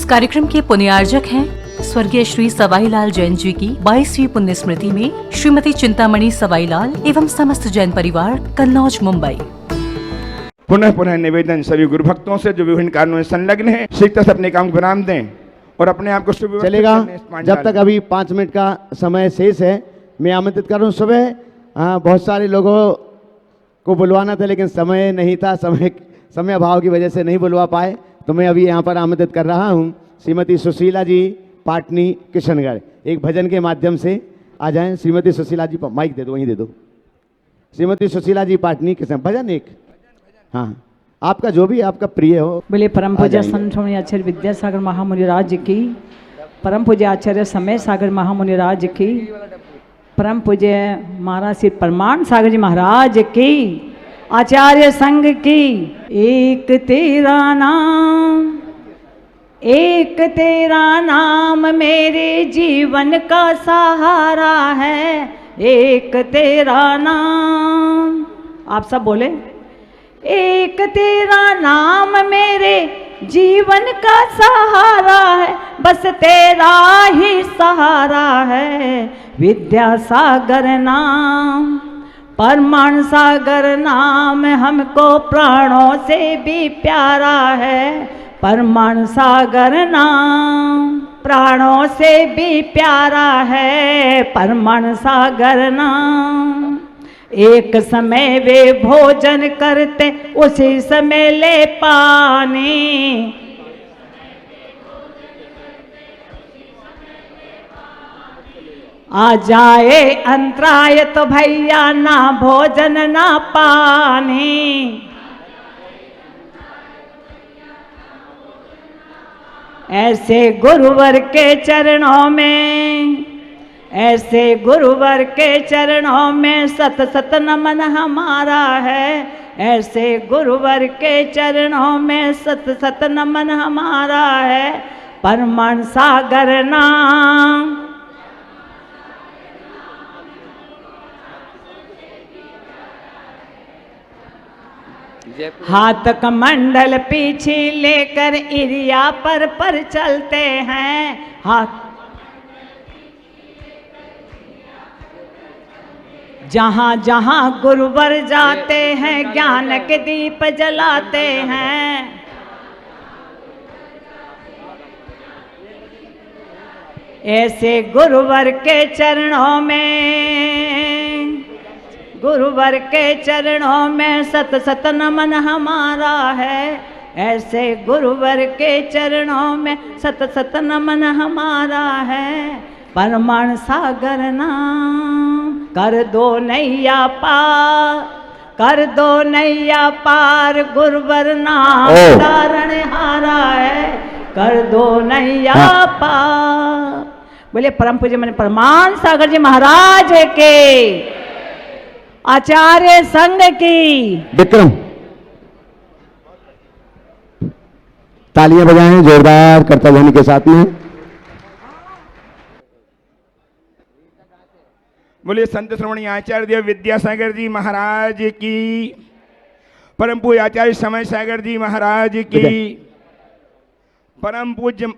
कार्यक्रम के पुण्यार्जक हैं स्वर्गीय श्री सवाईलाल जैन जी की 22वीं पुण्य स्मृति में श्रीमती चिंतामणि सवाईलाल एवं समस्त जैन परिवार, कन्नौज, मुंबई। पुनः पुनः निवेदन सभी गुरु भक्तों से जो विभिन्न कारणों में संलग्न हैं, शीघ्रता से अपने काम को विराम दें और अपने आप को सुव्यवस्थित चलेगा। करने जब तक अभी 5 मिनट का समय शेष है, मैं आमंत्रित कर रहा हूँ। सुबह बहुत सारे लोगों को बुलवाना था लेकिन समय नहीं था, समय अभाव की वजह से नहीं बुलवा पाए, तो मैं अभी यहाँ पर आमंत्रित कर रहा हूँ श्रीमती सुशीला जी पाटनी किशनगढ़, एक भजन के माध्यम से आ जाएं। श्रीमती सुशीला जी, माइक दे दो, वहीं दे दो। श्रीमती सुशीला जी पाटनी किशन, भजन एक, हाँ आपका जो भी आपका प्रिय हो। बोले परम पूज्य संत स्वामी आचार्य विद्यासागर महामुनि राज की, परम पूज्य आचार्य समय सागर महामुनि राज की, परम पूज्य महाराज श्री परमान सागर जी महाराज की, आचार्य संघ की। एक तेरा नाम मेरे जीवन का सहारा है, एक तेरा नाम। आप सब बोले, एक तेरा नाम मेरे जीवन का सहारा है, बस तेरा ही सहारा है। विद्यासागर नाम, परमान सागर नाम हमको प्राणों से भी प्यारा है। परमान सागर नाम प्राणों से भी प्यारा है, परमान सागर नाम। एक समय वे भोजन करते, उसी समय ले पानी। आ जाए अंतराय तो भैया ना भोजन ना पानी। ऐसे गुरुवर के चरणों में, ऐसे गुरुवर के चरणों में सत सत नमन हमारा है। ऐसे गुरुवर के चरणों में सत सत नमन हमारा है। परमान सागर नाम, हाथ कमंडल पीछे लेकर इरिया पर चलते हैं। हाथ जहाँ जहाँ गुरुवर जाते हैं, ज्ञान के दीप जलाते हैं। ऐसे गुरुवर के चरणों में, गुरुवर के चरणों में सत सत नमन हमारा है। ऐसे गुरुवर के चरणों में सत सत नमन हमारा है। परमान सागर नाम, कर दो नैया पार, कर दो नैया पार, गुरुवर नाम तारण हारा है। कर दो नैया पार। बोले परम पूज्य मन परमान सागर जी महाराज के, आचार्य संघ की। विक्रम, तालियां बजाएं जोरदार करता ध्वनि के साथ में। बोलिए संत श्रवणी आचार्य देव विद्यासागर जी महाराज की, परम पूज्य आचार्य समय सागर जी महाराज की, परम पूज्य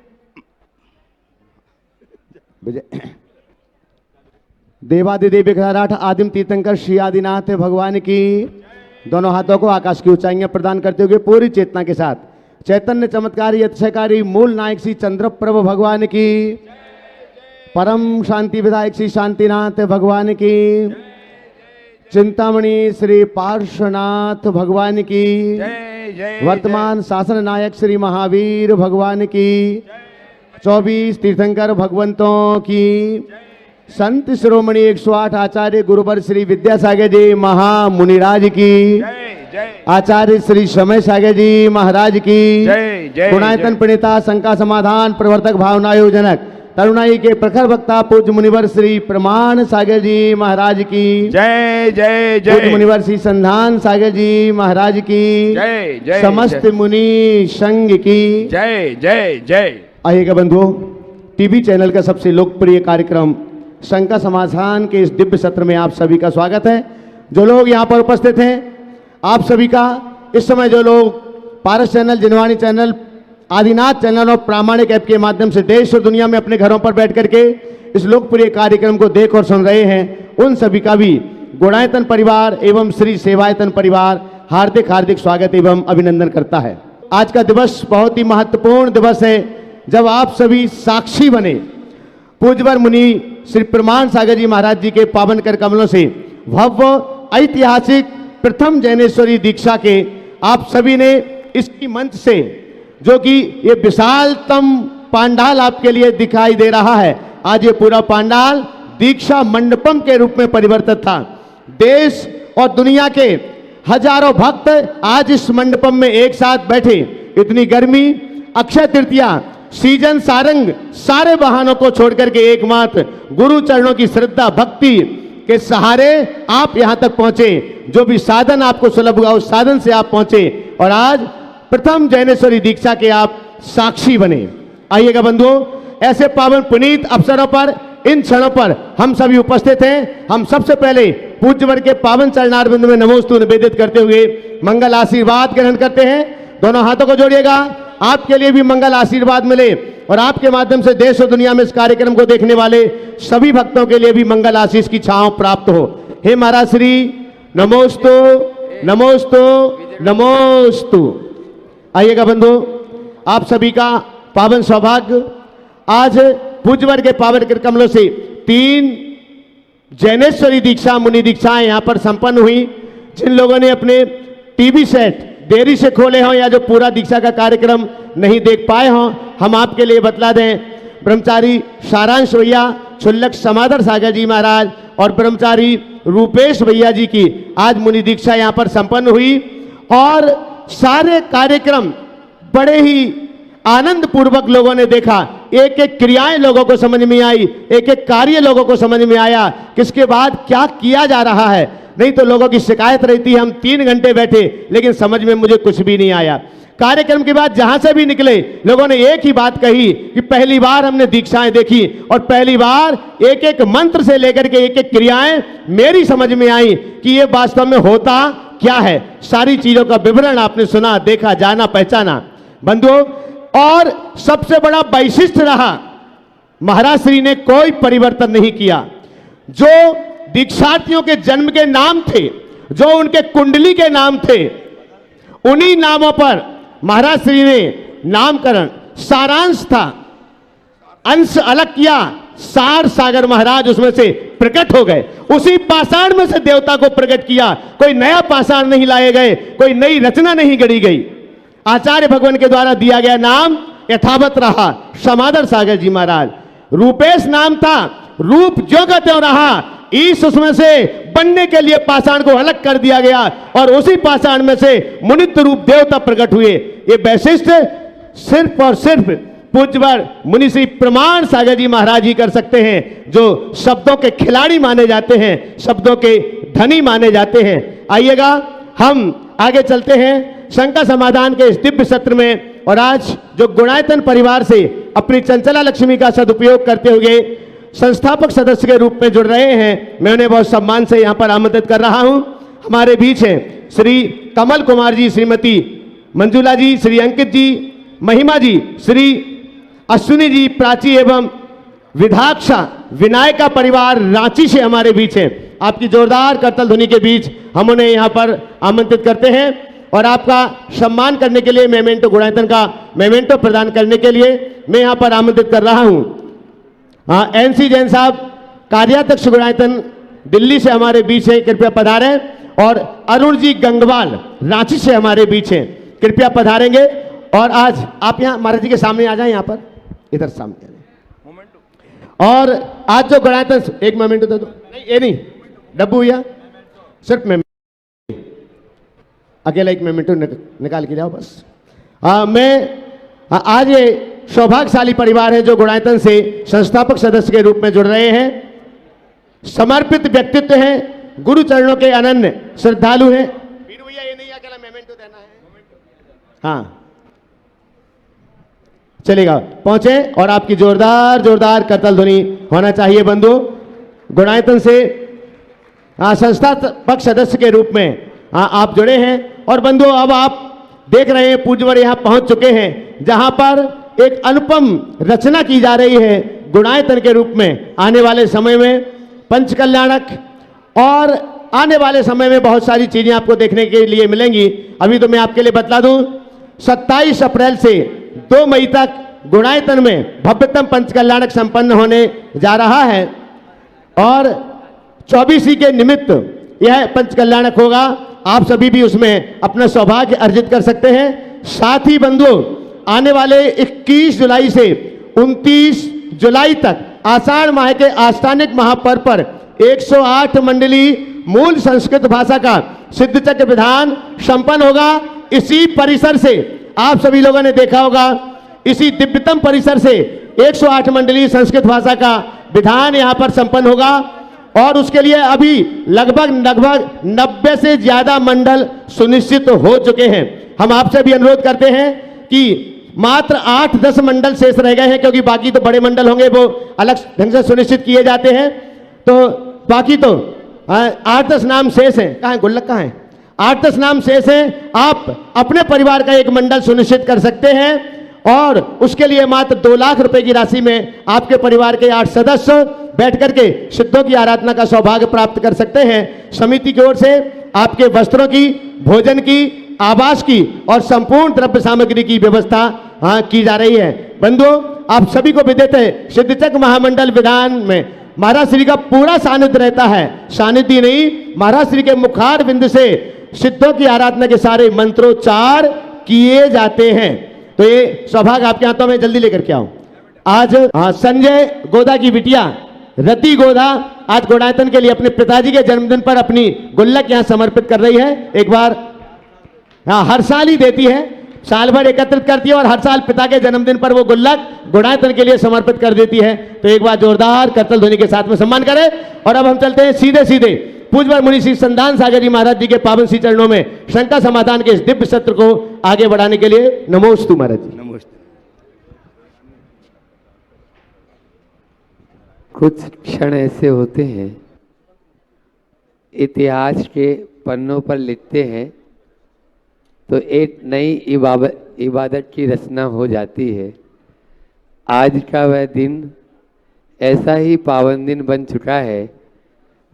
देवादिदेव विग्रहराठ आदिम तीर्थंकर श्री आदिनाथ भगवान की। दोनों हाथों को आकाश की ऊंचाइयां प्रदान करते हुए पूरी चेतना के साथ चैतन्य चमत्कारी अतिशयकारी मूल नायक श्री चंद्रप्रभ भगवान की, परम शांति विधायक श्री शांतिनाथ भगवान की, चिंतामणि श्री पार्श्वनाथ भगवान की, वर्तमान शासन नायक श्री महावीर भगवान की, 24 तीर्थंकर भगवंतों की, संत शिरोमणि 108 आचार्य गुरुवर श्री विद्यासागर जी महामुनिराज की, आचार्य श्री समय सागर जी महाराज की, गुणायतन प्रणेता शंका समाधान प्रवर्तक भावनायोजनक तरुणाई के प्रखर वक्ता पूज्य मुनिवर श्री प्रमाण सागर जी महाराज की जय जय जय, पूज्य मुनिवर श्री संधान सागर जी महाराज की जय जय, समस्त मुनि संघ की जय जय जय। आइएगा बंधुओं, टीवी चैनल का सबसे लोकप्रिय कार्यक्रम शंका समाधान के इस दिव्य सत्र में आप सभी का स्वागत है। जो लोग यहाँ पर उपस्थित हैं, आप सभी का इस समय जो लोग पारस चैनल, जिनवाणी चैनल आदिनाथ चैनल और प्रामाणिक ऐप के माध्यम से देश और दुनिया में अपने घरों पर बैठ करके इस लोकप्रिय कार्यक्रम को देख और सुन रहे हैं, उन सभी का भी गुणायतन परिवार एवं श्री सेवायतन परिवार हार्दिक हार्दिक स्वागत एवं अभिनंदन करता है। आज का दिवस बहुत ही महत्वपूर्ण दिवस है, जब आप सभी साक्षी बने पूज्यवर मुनि श्री प्रमाण सागर जी महाराज जी के पावन कर कमलों से भव्य ऐतिहासिक प्रथम जैनेश्वरी दीक्षा के आप सभी ने इसकी मंच से, जो कि ये विशालतम पांडाल आपके लिए दिखाई दे रहा है, आज ये पूरा पांडाल दीक्षा मंडपम के रूप में परिवर्तित था। देश और दुनिया के हजारों भक्त आज इस मंडपम में एक साथ बैठे। इतनी गर्मी, अक्षय तृतीया, सीजन सारंग, सारे वाहनों को छोड़कर के एकमात्र गुरु चरणों की श्रद्धा भक्ति के सहारे आप यहां तक पहुंचे। जो भी साधन आपको सुलभ हुआ उस साधन से आप पहुंचे और आज प्रथम जैनेश्वरी दीक्षा के आप साक्षी बने। आइएगा बंधुओं, ऐसे पावन पुनीत अवसरों पर, इन क्षणों पर हम सभी उपस्थित हैं। हम सबसे पहले पूज्यवर के पावन चरणारविंद में नमोस्तु निवेदित करते हुए मंगल आशीर्वाद ग्रहण करते हैं। दोनों हाथों को जोड़िएगा, आपके लिए भी मंगल आशीर्वाद मिले और आपके माध्यम से देश और दुनिया में इस कार्यक्रम को देखने वाले सभी भक्तों के लिए भी मंगल आशीष की छांव प्राप्त हो। हे महाराज श्री नमोस्तु नमोस्तु नमोस्तु। आइएगा बंधु, आप सभी का पावन सौभाग्य, आज पूज्यवर के पावन कर कमलों से 3 जैनेश्वरी दीक्षा मुनि दीक्षाएं यहां पर संपन्न हुई। जिन लोगों ने अपने टीवी सेट देरी से खोले हों या जो पूरा दीक्षा का कार्यक्रम नहीं देख पाए हों, हम आपके लिए बतला दें। ब्रह्मचारी सारांश भैया, क्षुल्लक समादर सागर जी महाराज और ब्रह्मचारी रूपेश भैया जी की आज मुनि दीक्षा यहाँ पर संपन्न हुई और सारे कार्यक्रम बड़े ही आनंद पूर्वक लोगों ने देखा। एक एक क्रियाएं लोगों को समझ में आई, एक एक कार्य लोगों को समझ में आया, किसके बाद क्या किया जा रहा है। नहीं तो लोगों की शिकायत रहती है हम 3 घंटे बैठे लेकिन समझ में मुझे कुछ भी नहीं आया। कार्यक्रम के बाद जहां से भी निकले लोगों ने एक ही बात कही कि पहली बार हमने दीक्षाएं देखी और पहली बार एक एक मंत्र से लेकर के एक एक क्रियाएं मेरी समझ में आई कि ये वास्तव में होता क्या है। सारी चीजों का विवरण आपने सुना, देखा, जाना, पहचाना बंधुओं। और सबसे बड़ा वैशिष्ट रहा, महाराज श्री ने कोई परिवर्तन नहीं किया। जो दीक्षार्थियों के जन्म के नाम थे, जो उनके कुंडली के नाम थे, उन्हीं नामों पर महाराज श्री ने नामकरण, सारांश था, अंश अलग किया, सार सागर महाराज उसमें से प्रकट हो गए। उसी पाषाण में से देवता को प्रकट किया। कोई नया पाषाण नहीं लाए गए, कोई नई रचना नहीं गढ़ी गई। आचार्य भगवान के द्वारा दिया गया नाम यथावत रहा, समादर सागर जी महाराज। रूपेश नाम था, रूप जो का त्यों रहा, ईश उसमें से बनने के लिए पाषाण को अलग कर दिया गया और उसी पाषाण में से मुनित्व रूप देवता प्रकट हुए। ये वैशिष्ट सिर्फ और सिर्फ पूज्यवर मुनि श्री प्रमाण सागर जी महाराज ही कर सकते हैं, जो शब्दों के खिलाड़ी माने जाते हैं, शब्दों के धनी माने जाते हैं। आइएगा, हम आगे चलते हैं शंका समाधान के इस दिव्य सत्र में। और आज जो गुणायतन परिवार से अपनी चंचला लक्ष्मी का सदुपयोग करते हुए संस्थापक सदस्य के रूप में जुड़ रहे हैं, मैं उन्हें बहुत सम्मान से यहाँ पर आमंत्रित कर रहा हूँ। हमारे बीच हैं श्री कमल कुमार जी, श्रीमती मंजुला जी, श्री अंकित जी, महिमा जी, श्री अश्विनी जी, प्राची एवं विधाक्षा विनायका परिवार रांची से हमारे बीच हैं। आपकी जोरदार करतल ध्वनि के बीच हम उन्हें यहाँ पर आमंत्रित करते हैं और आपका सम्मान करने के लिए मेमेंटो गुणायतन का मेमेंटो प्रदान करने के लिए मैं यहाँ पर आमंत्रित कर रहा हूँ। हाँ, एनसी जैन साहब कार्याध्यक्ष गुणायतन दिल्ली से हमारे बीच है, कृपया पधारें। और अरुण जी गंगवाल रांची से हमारे बीच हैं, कृपया पधारेंगे। और आज आप यहाँ महाराज जी के सामने आ जाएं, यहाँ पर इधर सामने। और आज जो गुणायतन, एक मोमेंटो दे दो, नहीं ये नहीं डब्बू भैया, सिर्फ मैं अकेला एक मोमेंटो निकाल के जाओ बस। मैं आज ये सौभाग्यशाली परिवार है जो गुणायतन से संस्थापक सदस्य के रूप में जुड़ रहे हैं। समर्पित व्यक्तित्व हैं, गुरु चरणों के अनन्य श्रद्धालु हैं। वीरू भैया ये नहीं अकेला मोमेंटो देना है, हाँ चलेगा, पहुंचे। और आपकी जोरदार जोरदार करतल ध्वनि होना चाहिए बंधु। गुणायतन से संस्थापक सदस्य के रूप में आप जुड़े हैं। और बंधु, अब आप देख रहे हैं पूज्यवर यहाँ पहुंच चुके हैं, जहां पर एक अनुपम रचना की जा रही है गुणायतन के रूप में। आने वाले समय में पंच कल्याणक और आने वाले समय में बहुत सारी चीजें आपको देखने के लिए मिलेंगी। अभी तो मैं आपके लिए बतला दूं, 27 अप्रैल से 2 मई तक गुणायतन में भव्यतम पंच कल्याणक संपन्न होने जा रहा है और 24 के निमित्त यह पंच कल्याणक होगा। आप सभी भी उसमें अपना सौभाग्य अर्जित कर सकते हैं। साथ ही बंधुओं, आने वाले 21 जुलाई से 29 जुलाई तक आषाढ़ माह के आस्थानिक महापर्व पर 108 मंडली मूल संस्कृत भाषा का सिद्ध चक्र विधान संपन्न होगा। इसी परिसर से आप सभी लोगों ने देखा होगा, इसी दिव्यतम परिसर से 108 मंडली संस्कृत भाषा का विधान यहां पर संपन्न होगा और उसके लिए अभी लगभग 90 से ज्यादा मंडल सुनिश्चित हो चुके हैं। हम आपसे भी अनुरोध करते हैं कि मात्र 8-10 मंडल शेष रह गए हैं, क्योंकि बाकी तो बड़े मंडल होंगे, वो अलग ढंग से सुनिश्चित किए जाते हैं। तो बाकी तो 8-10 नाम शेष हैं। कहाँ है गुल्लक, कहाँ है? 8-10 नाम शेष हैं। आप अपने परिवार का एक मंडल सुनिश्चित कर सकते हैं और उसके लिए मात्र 2 लाख रुपए की राशि में आपके परिवार के 8 सदस्य बैठ करके सिद्धों की आराधना का सौभाग्य प्राप्त कर सकते हैं। समिति की ओर से आपके वस्त्रों की, भोजन की, आवास की और संपूर्ण द्रव्य सामग्री की व्यवस्था की जा रही है। बंधुओं, आप सभी को विदित है, सिद्धचक्र महामंडल विधान में महाराज श्री का पूरा सानिध्य रहता है। सानिध्य नहीं, महाराज श्री के मुखार बिंद से सिद्धों की आराधना के सारे मंत्रोच्चार किए जाते हैं। तो ये सौभाग्य आपके हाथों में जल्दी लेकर के आओ। आज संजय गोदा की बिटिया रति गोदा आज गुणायतन के लिए अपने पिताजी के जन्मदिन पर अपनी गुल्लक यहां समर्पित कर रही है। एक बार हर साल ही देती है, साल भर एकत्रित करती है और हर साल पिता के जन्मदिन पर वो गुल्लक गुणायतन के लिए समर्पित कर देती है। तो एक बार जोरदार करतल ध्वनि के साथ में सम्मान करें। और अब हम चलते हैं सीधे सीधे पूज्यवर मुनि श्री संदान सागर जी महाराज जी के पावन श्री चरणों में शंका समाधान के इस दिव्य सत्र को आगे बढ़ाने के लिए नमोस्तु महाराज जी। नमस्ते। कुछ क्षण ऐसे होते हैं, इतिहास के पन्नों पर लिखते हैं तो एक नई इबादत की रचना हो जाती है। आज का वह दिन ऐसा ही पावन दिन बन चुका है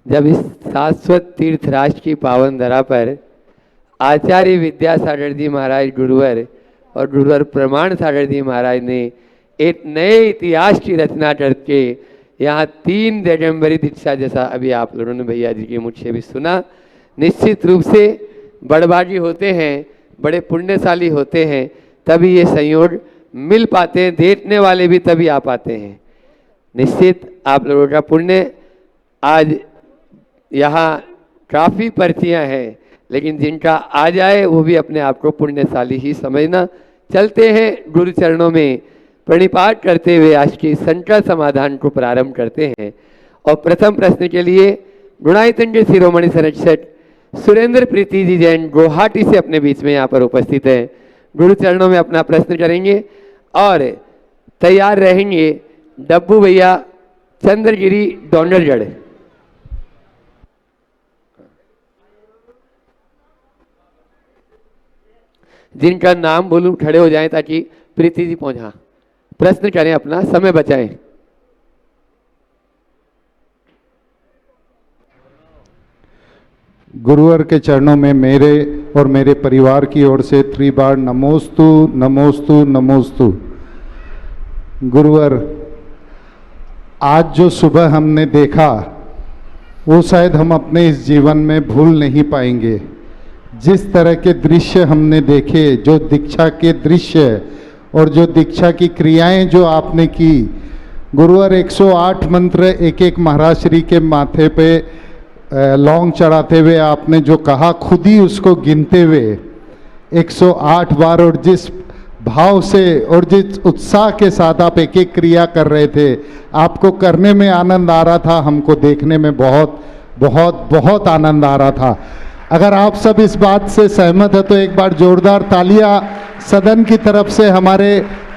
जब इस शाश्वत तीर्थ राष्ट्र की पावन धरा पर आचार्य विद्यासागर जी महाराज गुरुवर और गुरुवर प्रमाण सागर जी महाराज ने एक नए इतिहास की रचना करके यहाँ 3 दिगंबरी दीक्षा, जैसा अभी आप लोगों ने भैया जी के मुझ से भी सुना, निश्चित रूप से बड़बागी होते हैं, बड़े पुण्यशाली होते हैं, तभी ये संयोग मिल पाते हैं, देखने वाले भी तभी आ पाते हैं। निश्चित आप लोगों का पुण्य। आज यहाँ काफ़ी पर्चियाँ हैं, लेकिन जिनका आ जाए वो भी अपने आप को पुण्यशाली ही समझना। चलते हैं गुरु चरणों में प्रणिपात करते हुए आज की शंका समाधान को प्रारंभ करते हैं। और प्रथम प्रश्न के लिए गुणायतन के शिरोमणि संरक्षक सुरेंद्र प्रीति जी जैन गुवाहाटी से अपने बीच में यहाँ पर उपस्थित हैं। गुरु चरणों में अपना प्रश्न करेंगे और तैयार रहेंगे डब्बू भैया चंद्रगिरी डोंगरगढ़। जिनका नाम बोलूं खड़े हो जाएं ताकि प्रीति जी पहुंचा प्रश्न करें, अपना समय बचाएं। गुरुवर के चरणों में मेरे और मेरे परिवार की ओर से 3 बार नमोस्तु नमोस्तु नमोस्तु। गुरुवर, आज जो सुबह हमने देखा वो शायद हम अपने इस जीवन में भूल नहीं पाएंगे। जिस तरह के दृश्य हमने देखे, जो दीक्षा के दृश्य और जो दीक्षा की क्रियाएं जो आपने की, गुरुवर 108 मंत्र एक एक महाराज श्री के माथे पे लौंग चढ़ाते हुए आपने जो कहा, खुद ही उसको गिनते हुए 108 बार, और जिस भाव से और जिस उत्साह के साथ आप एक एक क्रिया कर रहे थे, आपको करने में आनंद आ रहा था, हमको देखने में बहुत बहुत बहुत आनंद आ रहा था। अगर आप सब इस बात से सहमत है तो एक बार जोरदार तालियां सदन की तरफ से हमारे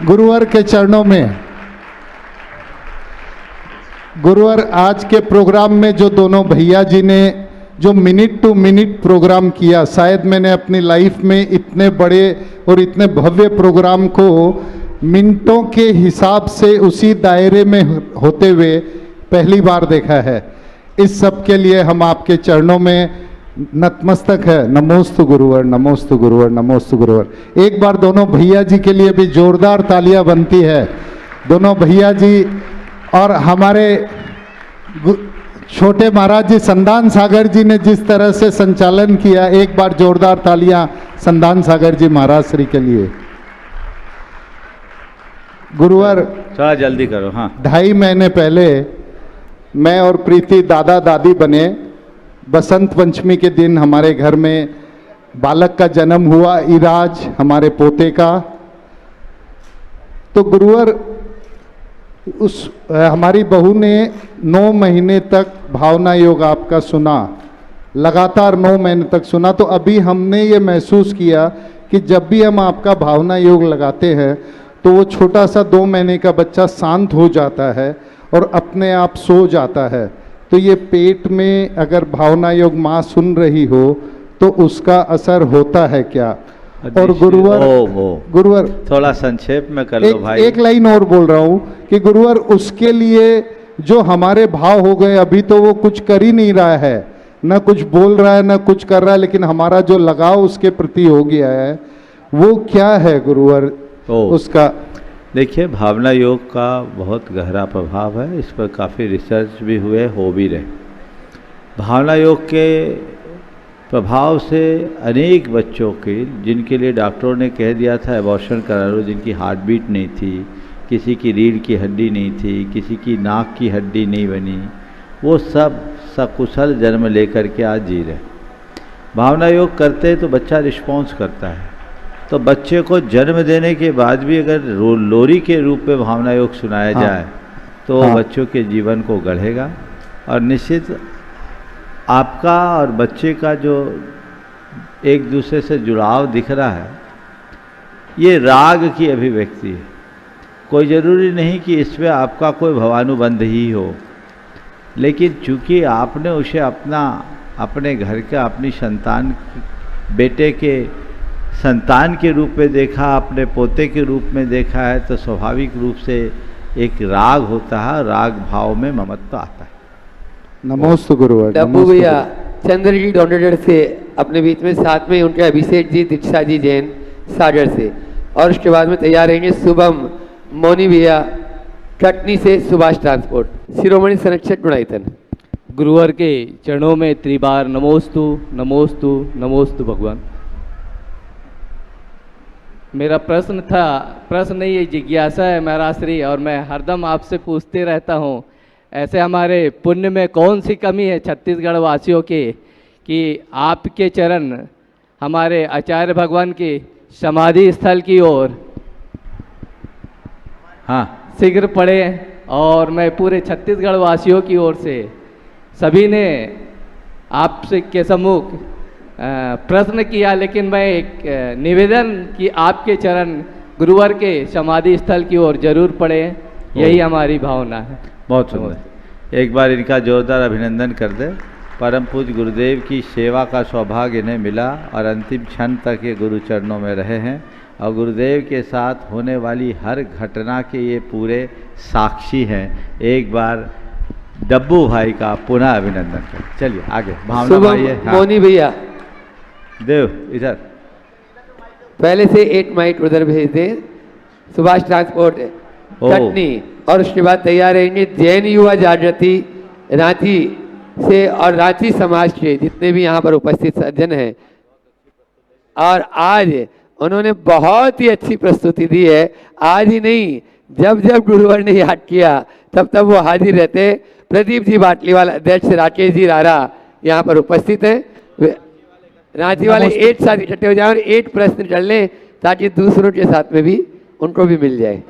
गुरुवर के चरणों में। गुरुवर, आज के प्रोग्राम में जो दोनों भैया जी ने जो मिनट टू मिनट प्रोग्राम किया, शायद मैंने अपनी लाइफ में इतने बड़े और इतने भव्य प्रोग्राम को मिनटों के हिसाब से उसी दायरे में होते हुए पहली बार देखा है। इस सब के लिए हम आपके चरणों में नतमस्तक है। नमोस्तु गुरुवर, नमोस्तु गुरुवर, नमोस्तु गुरुवर। एक बार दोनों भैया जी के लिए भी जोरदार तालियां बनती है। दोनों भैया जी और हमारे छोटे महाराज जी संदान सागर जी ने जिस तरह से संचालन किया, एक बार जोरदार तालियां संदान सागर जी महाराज श्री के लिए। गुरुवर, थोड़ा जल्दी करो। हाँ, 2.5 महीने पहले मैं और प्रीति दादा दादी बने। बसंत पंचमी के दिन हमारे घर में बालक का जन्म हुआ, इराज हमारे पोते का। तो गुरुवर, हमारी बहू ने 9 महीने तक भावना योग आपका सुना, लगातार 9 महीने तक सुना। तो अभी हमने ये महसूस किया कि जब भी हम आपका भावना योग लगाते हैं तो वो छोटा सा 2 महीने का बच्चा शांत हो जाता है और अपने आप सो जाता है। तो ये पेट में अगर भावना योग माँ सुन रही हो तो उसका असर होता है क्या? और गुरुवर थोड़ा संक्षेप में कर लो भाई। एक लाइन और बोल रहा हूँ कि गुरुवर, उसके लिए जो हमारे भाव हो गए, अभी तो वो कुछ कर ही नहीं रहा है, ना कुछ बोल रहा है ना कुछ कर रहा है, लेकिन हमारा जो लगाव उसके प्रति हो गया है, वो क्या है गुरुवर उसका? देखिए, भावना योग का बहुत गहरा प्रभाव है। इस पर काफ़ी रिसर्च भी हुए, हो भी रहे। भावना योग के प्रभाव से अनेक बच्चों के, जिनके लिए डॉक्टरों ने कह दिया था एबॉर्शन करा लो, जिनकी हार्ट बीट नहीं थी, किसी की रीढ़ की हड्डी नहीं थी, किसी की नाक की हड्डी नहीं बनी, वो सब सकुशल जन्म लेकर के आज जी रहे। भावना योग करते तो बच्चा रिस्पॉन्स करता है। तो बच्चे को जन्म देने के बाद भी अगर लोरी के रूप में भावना योग सुनाया जाए तो बच्चों के जीवन को गढ़ेगा। और निश्चित आपका और बच्चे का जो एक दूसरे से जुड़ाव दिख रहा है, ये राग की अभिव्यक्ति है। कोई ज़रूरी नहीं कि इसमें आपका कोई भवानुबंध ही हो, लेकिन चूँकि आपने उसे अपने घर का, अपनी संतान, बेटे के संतान के रूप में देखा, अपने पोते के रूप में देखा है, तो स्वाभाविक रूप से एक राग होता है, राग भाव में ममत्व आता है। नमोस्तु गुरुवर। डब्बू भैया चंद्र जी डोनेटर से अपने बीच में, साथ में उनके अभिषेक जी, दीक्षा जी जैन सागर से, और उसके बाद में तैयार रहेंगे शुभम मोनी भैया कटनी से, सुभाष ट्रांसपोर्ट, शिरोमणि संरक्षक गुणायतन। गुरुवर के चरणों में त्रिबार नमोस्तु नमोस्तु नमोस्तु भगवान। मेरा प्रश्न नहीं, ये जिज्ञासा है महाराज श्री, और मैं हरदम आपसे पूछते रहता हूँ, ऐसे हमारे पुण्य में कौन सी कमी है छत्तीसगढ़ वासियों के कि आपके चरण हमारे आचार्य भगवान के समाधि स्थल की ओर शीघ्र पड़े। और मैं पूरे छत्तीसगढ़ वासियों की ओर से सभी ने आपसे के सम्मुख प्रश्न किया, लेकिन मैं एक निवेदन कि आपके चरण गुरुवर के समाधि स्थल की ओर जरूर पड़े, यही हमारी भावना है। बहुत सुंदर। एक बार इनका जोरदार अभिनंदन कर दे। परम पूज्य गुरुदेव की सेवा का सौभाग्य इन्हें मिला और अंतिम क्षण तक ये गुरु चरणों में रहे हैं, और गुरुदेव के साथ होने वाली हर घटना के ये पूरे साक्षी हैं। एक बार डब्बू भाई का पुनः अभिनंदन कर। चलिए आगे। भावना भाई है। मोनी भैया देव इधर पहले से 8 माइट उधर भेज दें, सुभाष ट्रांसपोर्ट कटनी, और उसके बाद तैयार रहेंगे जैन युवा जागृति रांची से और रांची समाज के जितने भी यहाँ पर उपस्थित सज्जन हैं। और आज उन्होंने बहुत ही अच्छी प्रस्तुति दी है। आज ही नहीं, जब जब गुरुवर ने याद किया तब तब वो हाजिर रहते। प्रदीप जी बाटलीवाल अध्यक्ष राकेश जी रारा यहाँ पर उपस्थित हैं। रांची वाले 8 साथ इकट्ठे हो जाए और 8 प्रश्न कर लें ताकि दूसरों के साथ में भी उनको भी मिल जाए।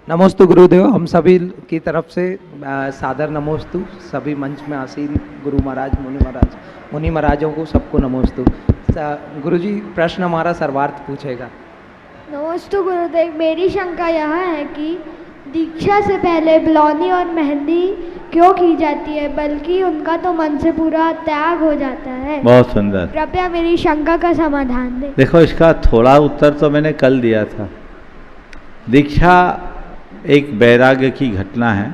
नमोस्तु गुरुदेव, हम सभी की तरफ से सादर नमोस्तु। सभी मंच में आसीन गुरु महाराज, मुनि महाराजों को सबको नमोस्तु। गुरुजी, प्रश्न हमारा सर्वार्थ पूछेगा। नमोस्तु गुरुदेव, मेरी शंका यह है कि दीक्षा से पहले बिलौनी और मेहंदी क्यों की जाती है, बल्कि उनका तो मन से पूरा त्याग हो जाता है। बहुत सुंदर। कृपया मेरी शंका का समाधान दें। देखो, इसका थोड़ा उत्तर तो मैंने कल दिया था। दीक्षा एक वैराग्य की घटना है,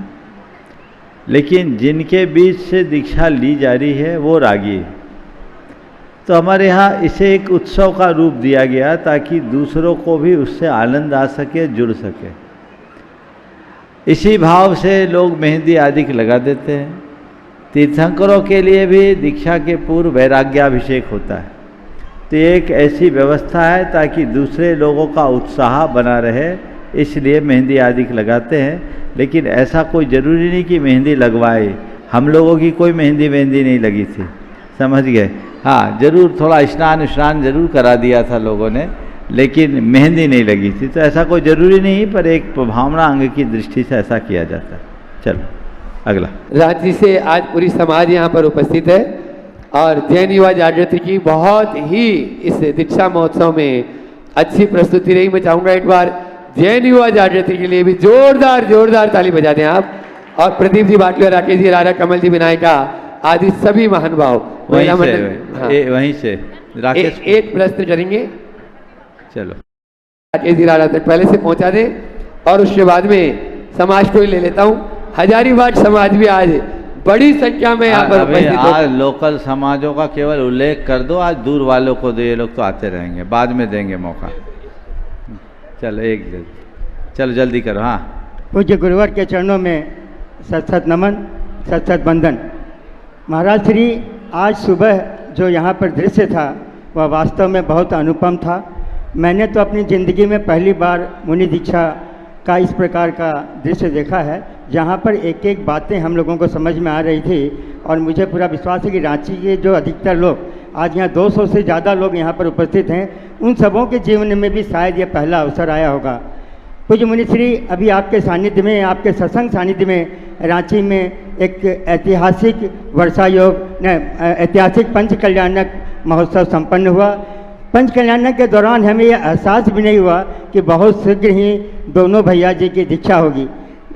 लेकिन जिनके बीच से दीक्षा ली जा रही है वो रागी है। तो हमारे यहाँ इसे एक उत्सव का रूप दिया गया ताकि दूसरों को भी उससे आनंद आ सके, जुड़ सके। इसी भाव से लोग मेहंदी आदि लगा देते हैं। तीर्थंकरों के लिए भी दीक्षा के पूर्व वैराग्याभिषेक होता है। तो ये एक ऐसी व्यवस्था है ताकि दूसरे लोगों का उत्साह बना रहे, इसलिए मेहंदी आदि लगाते हैं। लेकिन ऐसा कोई ज़रूरी नहीं कि मेहंदी लगवाए। हम लोगों की कोई मेहंदी नहीं लगी थी, समझ गए। हाँ, जरूर थोड़ा स्नान जरूर करा दिया था लोगों ने, लेकिन मेहंदी नहीं लगी थी। तो ऐसा कोई ज़रूरी नहीं, पर एक भावना अंग की दृष्टि से ऐसा किया जाता है। चलो अगला। रांची से आज पूरी समाज यहाँ पर उपस्थित है और जैन युवा जागृति की बहुत ही इस दीक्षा महोत्सव में अच्छी प्रस्तुति रही। मैं चाहूँगा एक बार जैन युवा जागृति के लिए भी जोरदार ताली बजा दें आप। और प्रदीप जी बाटले, राकेश जी रारा, कमल जी विनायका आदि सभी महानुभाव वहीं से राकेश एक प्रश्न करेंगे। चलो राकेश जी रारा तक पहले से पहुंचा दें और उसके बाद में समाज को ही ले लेता हूँ। हजारीबाग समाज भी आज बड़ी संख्या में यहाँ पर उपस्थित है। आज लोकल समाजों का केवल उल्लेख कर दो, आज दूर वालों को दो, ये लोग तो आते रहेंगे, बाद में देंगे मौका। चलो जल्दी करो। हाँ, पूज्य गुरुवर के चरणों में सत नमन, सत वंदन। महाराज श्री, आज सुबह जो यहाँ पर दृश्य था वह वास्तव में बहुत अनुपम था। मैंने तो अपनी ज़िंदगी में पहली बार मुनि दीक्षा का इस प्रकार का दृश्य देखा है, जहाँ पर एक एक बातें हम लोगों को समझ में आ रही थी। और मुझे पूरा विश्वास है कि रांची के जो अधिकतर लोग, आज यहाँ 200 से ज़्यादा लोग यहाँ पर उपस्थित हैं, उन सबों के जीवन में भी शायद ये पहला अवसर आया होगा। पूज्य मुनिश्री, अभी आपके सानिध्य में, आपके सत्संग सानिध्य में रांची में एक ऐतिहासिक वर्षा योग ऐतिहासिक पंच कल्याणक महोत्सव संपन्न हुआ। पंच कल्याणक के दौरान हमें यह एहसास भी नहीं हुआ कि बहुत शीघ्र ही दोनों भैया जी की दीक्षा होगी।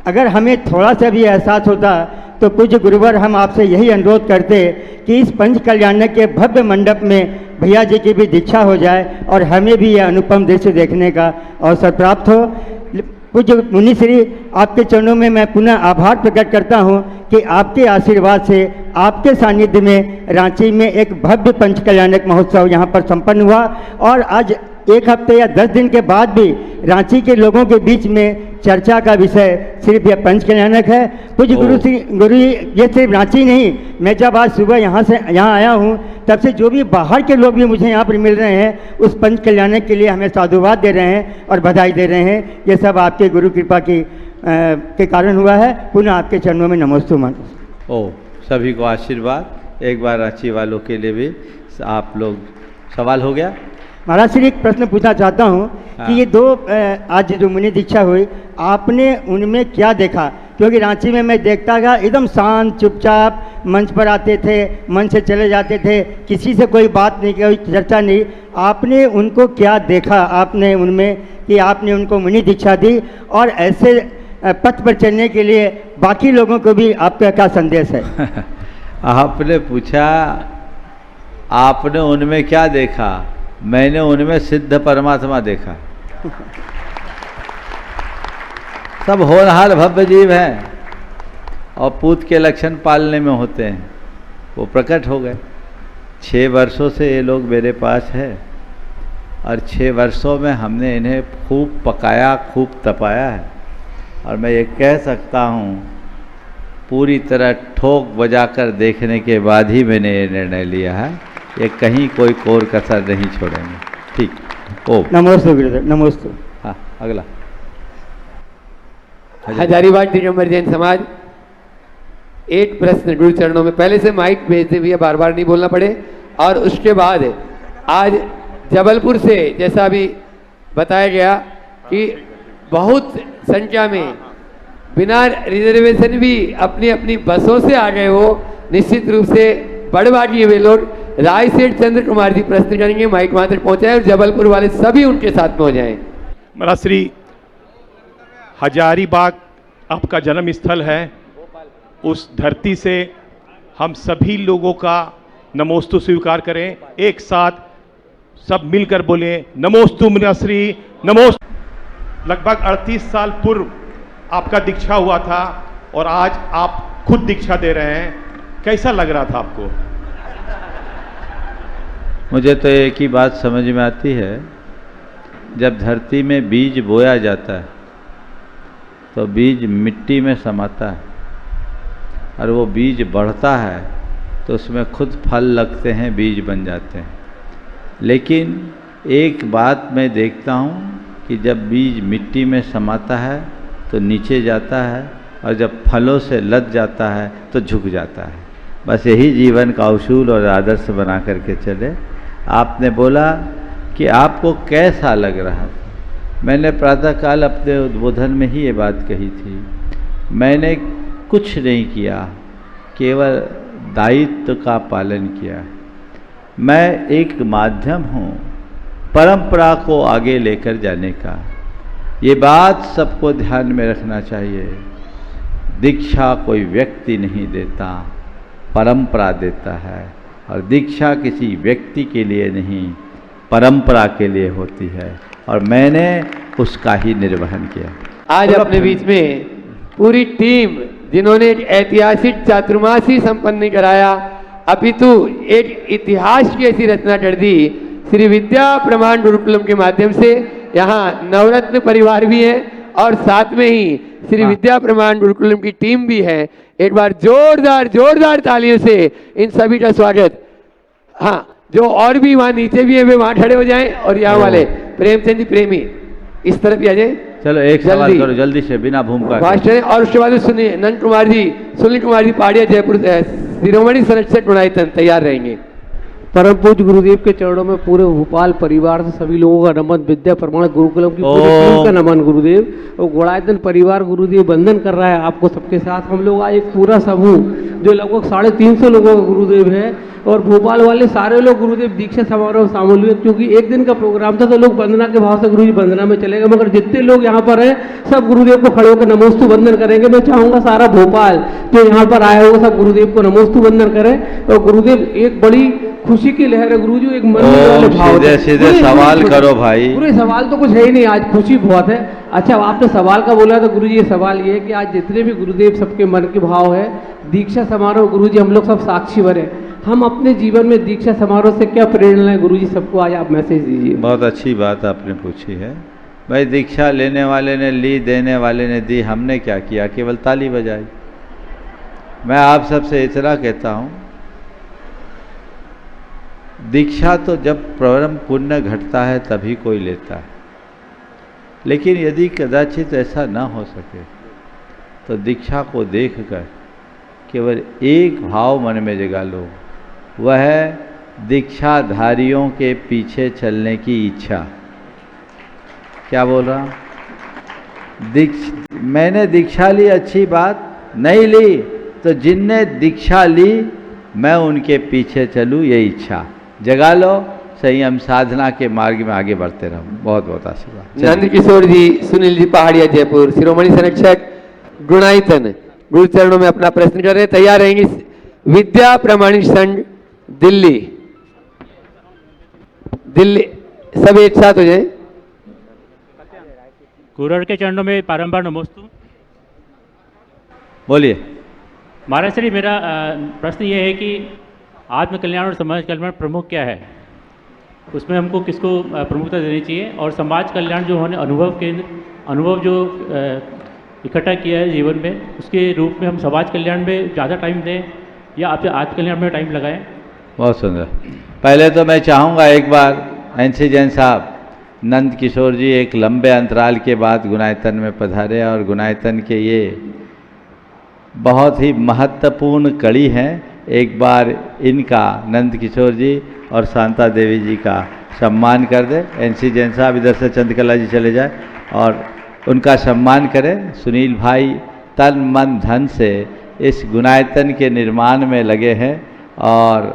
अगर हमें थोड़ा सा भी एहसास होता तो पूज्य गुरुवर, हम आपसे यही अनुरोध करते कि इस पंच कल्याणक के भव्य मंडप में भैया जी की भी दीक्षा हो जाए और हमें भी यह अनुपम दृश्य देखने का अवसर प्राप्त हो। पूज्य मुनिश्री, आपके चरणों में मैं पुनः आभार प्रकट करता हूँ कि आपके आशीर्वाद से, आपके सानिध्य में रांची में एक भव्य पंच कल्याणक महोत्सव यहाँ पर संपन्न हुआ। और आज 1 हफ्ते या 10 दिन के बाद भी रांची के लोगों के बीच में चर्चा का विषय सिर्फ यह पंच कल्याणक है। पूज्य गुरु जी, ये सिर्फ रांची नहीं, मैं जब आज सुबह यहाँ आया हूँ तब से जो भी बाहर के लोग भी मुझे यहाँ पर मिल रहे हैं, उस पंच कल्याणक के लिए हमें साधुवाद दे रहे हैं और बधाई दे रहे हैं। ये सब आपके गुरु कृपा के कारण हुआ है। पुनः आपके चरणों में नमोस्तु मन। सभी को आशीर्वाद। एक बार रांची वालों के लिए भी आप लोग, सवाल हो गया महाराज श्री, एक प्रश्न पूछना चाहता हूँ कि ये दो आज जो मुनि दीक्षा हुई, आपने उनमें क्या देखा? क्योंकि रांची में मैं देखता गया एकदम शांत चुपचाप मंच पर आते थे, मंच से चले जाते थे, किसी से कोई बात नहीं, कोई चर्चा नहीं। आपने उनको क्या देखा आपने उनमें कि आपने उनको मुनि दीक्षा दी? और ऐसे पथ पर चलने के लिए बाकी लोगों को भी आपका क्या संदेश है? आपने पूछा आपने उनमें क्या देखा, मैंने उनमें सिद्ध परमात्मा देखा। सब होनहार भव्य जीव हैं और पूत के लक्षण पालने में होते हैं, वो प्रकट हो गए। 6 वर्षों से ये लोग मेरे पास है और 6 वर्षों में हमने इन्हें खूब पकाया, खूब तपाया है। और मैं ये कह सकता हूँ पूरी तरह ठोक बजाकर देखने के बाद ही मैंने ये निर्णय लिया है, ये कहीं कोई कोर कसर नहीं छोड़ेंगे। ठीक। ओ नमोस्तु गुरुदेव, नमोस्तु। हाँ, अगला। हजारीबाग दिगंबर जैन समाज, एक प्रश्न गुरु चरणों में। पहले से माइक भेजते हुए बार बार नहीं बोलना पड़े। और उसके बाद आज जबलपुर से, जैसा अभी बताया गया कि बहुत संख्या में बिना रिजर्वेशन भी अपनी अपनी बसों से आ गए हो, निश्चित रूप से बड़बागी वे लोग। राय सेठ चंद्र कुमार जी प्रश्न करेंगे, माइक वहां तक पहुंचाए और जबलपुर वाले सभी उनके साथ में हो जाए। महाराज श्री, हजारीबाग आपका जन्म स्थल है उस धरती से हम सभी लोगों का नमोस्तु स्वीकार करें। एक साथ सब मिलकर बोले नमोस्तु मुनिश्री नमोस्तु। लगभग 38 साल पूर्व आपका दीक्षा हुआ था और आज आप खुद दीक्षा दे रहे हैं, कैसा लग रहा था आपको? मुझे तो एक ही बात समझ में आती है, जब धरती में बीज बोया जाता है तो बीज मिट्टी में समाता है और वो बीज बढ़ता है तो उसमें खुद फल लगते हैं, बीज बन जाते हैं। लेकिन एक बात मैं देखता हूँ कि जब बीज मिट्टी में समाता है तो नीचे जाता है और जब फलों से लद जाता है तो झुक जाता है। बस यही जीवन का उसूल और आदर्श बना करके चले। आपने बोला कि आपको कैसा लग रहा था। मैंने प्रातःकाल अपने उद्बोधन में ही ये बात कही थी, मैंने कुछ नहीं किया, केवल दायित्व का पालन किया। मैं एक माध्यम हूँ परंपरा को आगे लेकर जाने का। ये बात सबको ध्यान में रखना चाहिए। दीक्षा कोई व्यक्ति नहीं देता, परंपरा देता है, और दीक्षा किसी व्यक्ति के लिए नहीं, परंपरा के लिए होती है, और मैंने उसका ही निर्वहन किया। आज अपने बीच में पूरी टीम जिन्होंने एक ऐतिहासिक चातुर्मास ही संपन्न नहीं कराया, अपितु एक इतिहास की ऐसी रचना कर दी श्री विद्या प्रमाण गुरुकुलम के माध्यम से। यहाँ नवरत्न परिवार भी है और साथ में ही श्री विद्या प्रमाण गुरुकुलम की टीम भी है। एक बार जोरदार तालियों से इन सभी का स्वागत। हाँ, जो और भी वहाँ नीचे भी है वे वहाँ खड़े हो जाएं, और यहाँ वाले प्रेमचंद जी प्रेमी इस तरफ ही आ जाए। चलो एक सवाल करो जल्दी से, बिना भूमिका के। और उसके बाद सुनिए नंद कुमार जी, सुनील कुमार जी पहाड़िया जयपुर शिरोमणि संरक्षक गुणायतन तैयार रहेंगे। परम पूज्य गुरुदेव के चरणों में पूरे भोपाल परिवार से सभी लोगों का नमन। विद्या प्रमाण गुरुकुलम की पूरी टीम का नमन गुरुदेव। और गुणायतन परिवार गुरुदेव वंदन कर रहा है आपको सबके साथ। हम लोग एक पूरा समूह जो लगभग 350 लोगों का गुरुदेव है, और भोपाल वाले सारे लोग गुरुदेव दीक्षा समारोह में शामिल हुए। क्योंकि एक दिन का प्रोग्राम था तो लोग वंदना के भाव से गुरुजी वंदना में चलेगा, मगर जितने लोग यहाँ पर हैं सब गुरुदेव को खड़े होकर नमोस्तु वंदन करेंगे। मैं चाहूँगा सारा भोपाल जो यहाँ पर आया होगा सब गुरुदेव को नमोस्तु वंदन करें। और गुरुदेव एक बड़ी खुशी की लहर है गुरुजी, एक मन वाले भाव। सीधे सवाल करो भाई। पूरे सवाल तो कुछ है ही नहीं, आज खुशी बहुत है। अच्छा, आपने सवाल का बोला तो गुरुजी ये सवाल ये है कि आज जितने भी गुरुदेव सबके मन के भाव है, दीक्षा समारोह गुरुजी हम लोग सब साक्षी बने। हम अपने जीवन में दीक्षा समारोह से क्या प्रेरणा लें गुरुजी, सबको आज आप मैसेज दीजिए। बहुत अच्छी बात आपने पूछी है भाई। दीक्षा लेने वाले ने ली, देने वाले ने दी, हमने क्या किया? केवल ताली बजाई। मैं आप सबसे इतना कहता हूँ, दीक्षा तो जब परम पुण्य घटता है तभी कोई लेता है, लेकिन यदि कदाचित ऐसा ना हो सके तो दीक्षा को देखकर केवल एक भाव मन में जगा लो, वह है दीक्षाधारियों के पीछे चलने की इच्छा। क्या बोल रहा हूँ? मैंने दीक्षा ली, अच्छी बात, नहीं ली तो जिनने दीक्षा ली मैं उनके पीछे चलूँ, ये इच्छा जगा लो। संयम साधना के मार्ग में आगे बढ़ते रहो। बहुत बहुत आशीर्वाद। नंद किशोर जी, सुनील जी पहाड़िया जयपुर शिरोमणि संरक्षक गुणायतन गुरु चरणों में अपना प्रश्न कर रहे, तैयार रहेंगे। विद्या प्रमाणित संघ दिल्ली, सब एक साथ हो जाए। गुरुवर के चरणों में बारंबार नमोस्तु। बोलिए। महाराज श्री, मेरा प्रश्न ये है कि आत्म कल्याण और समाज कल्याण प्रमुख क्या है, उसमें हमको किसको प्रमुखता देनी चाहिए, और समाज कल्याण जो हमने अनुभव जो इकट्ठा किया है जीवन में, उसके रूप में हम समाज कल्याण में ज़्यादा टाइम दें या आप आत्म कल्याण में टाइम लगाएं? बहुत सुंदर। पहले तो मैं चाहूँगा एक बार एनसी जैन साहब, नंद किशोर जी एक लंबे अंतराल के बाद गुणायतन में पधारे, और गुणायतन के ये बहुत ही महत्वपूर्ण कड़ी हैं। एक बार इनका, नंद किशोर जी और शांता देवी जी का सम्मान कर दे। एनसी जैन साहब इधर से चंद्रकला जी चले जाए और उनका सम्मान करें। सुनील भाई तन मन धन से इस गुणायतन के निर्माण में लगे हैं और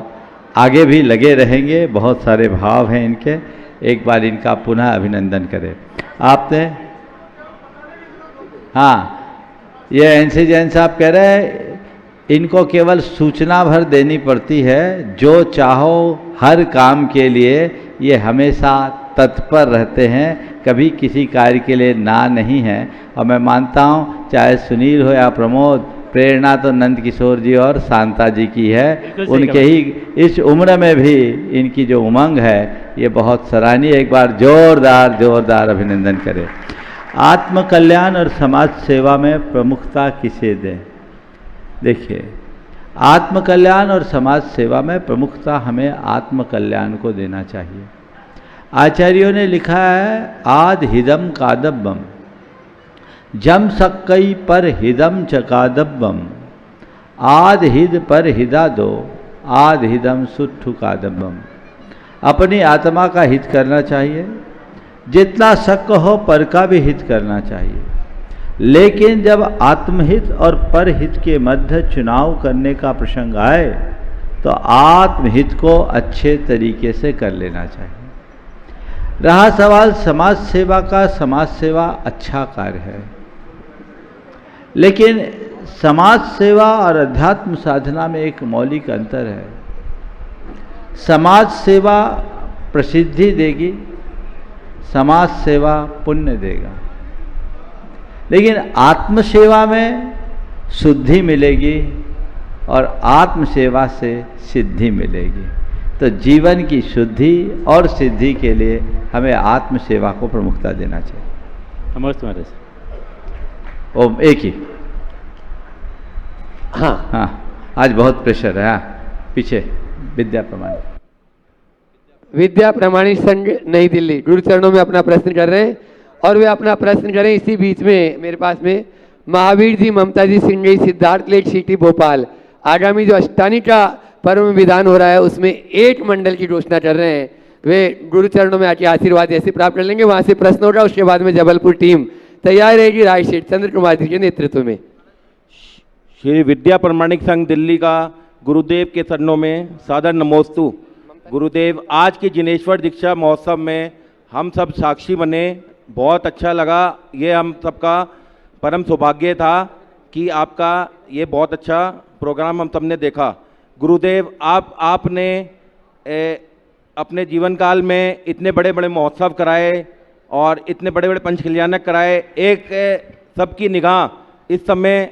आगे भी लगे रहेंगे। बहुत सारे भाव हैं इनके, एक बार इनका पुनः अभिनंदन करें। आपने, हाँ, ये एनसी जैन साहब कह रहे हैं इनको केवल सूचना भर देनी पड़ती है, जो चाहो हर काम के लिए ये हमेशा तत्पर रहते हैं, कभी किसी कार्य के लिए ना नहीं है। और मैं मानता हूँ चाहे सुनील हो या प्रमोद, प्रेरणा तो नंद किशोर जी और शांता जी की है। उनके ही इस उम्र में भी इनकी जो उमंग है ये बहुत सराहनीय। एक बार जोरदार अभिनंदन करें। आत्म कल्याण और समाज सेवा में प्रमुखता किसे दें? देखिए, आत्म कल्याण और समाज सेवा में प्रमुखता हमें आत्म कल्याण को देना चाहिए। आचार्यों ने लिखा है, आद हिदम कादब्बम जम सक्कई पर हिदम चकादब्बम, आद हिद पर हिदा दो, आद हिदम सुट्ठु कादब्बम। अपनी आत्मा का हित करना चाहिए, जितना शक हो पर का भी हित करना चाहिए। लेकिन जब आत्महित और परहित के मध्य चुनाव करने का प्रसंग आए तो आत्महित को अच्छे तरीके से कर लेना चाहिए। रहा सवाल समाज सेवा का, समाज सेवा अच्छा कार्य है, लेकिन समाज सेवा और अध्यात्म साधना में एक मौलिक अंतर है। समाज सेवा प्रसिद्धि देगी, समाज सेवा पुण्य देगा, लेकिन आत्म सेवा में शुद्धि मिलेगी और आत्म सेवा से सिद्धि मिलेगी। तो जीवन की शुद्धि और सिद्धि के लिए हमें आत्म सेवा को प्रमुखता देना चाहिए। नमस्ते महाराज। ओम एक ही। हाँ, आज बहुत प्रेशर है। पीछे विद्या प्रमाणिक संघ नई दिल्ली गुरु चरणों में अपना प्रश्न कर रहे हैं और वे अपना प्रश्न करें। इसी बीच में मेरे पास में महावीर जी, ममता जी सिंह, सिद्धार्थ लेट सिटी भोपाल, आगामी जो अष्टानी का पर्व में विधान हो रहा है उसमें 8 मंडल की घोषणा कर रहे हैं। वे गुरु चरणों में आके आशीर्वाद ऐसे प्राप्त कर लेंगे। वहाँ से प्रश्न होगा, उसके बाद में जबलपुर टीम तैयार रहेगी राजशेठ चंद्र कुमार जी के नेतृत्व में। श्री विद्या प्रमाणिक संघ दिल्ली का गुरुदेव के चरणों में सादर नमोस्तु। गुरुदेव, आज के जिनेश्वर दीक्षा महोत्सव में हम सब साक्षी बने, बहुत अच्छा लगा। ये हम सबका परम सौभाग्य था कि आपका ये बहुत अच्छा प्रोग्राम हम सबने देखा। गुरुदेव, आपने अपने जीवन काल में इतने बड़े बड़े महोत्सव कराए और इतने बड़े बड़े पंच कल्याणक कराए। एक सबकी निगाह इस समय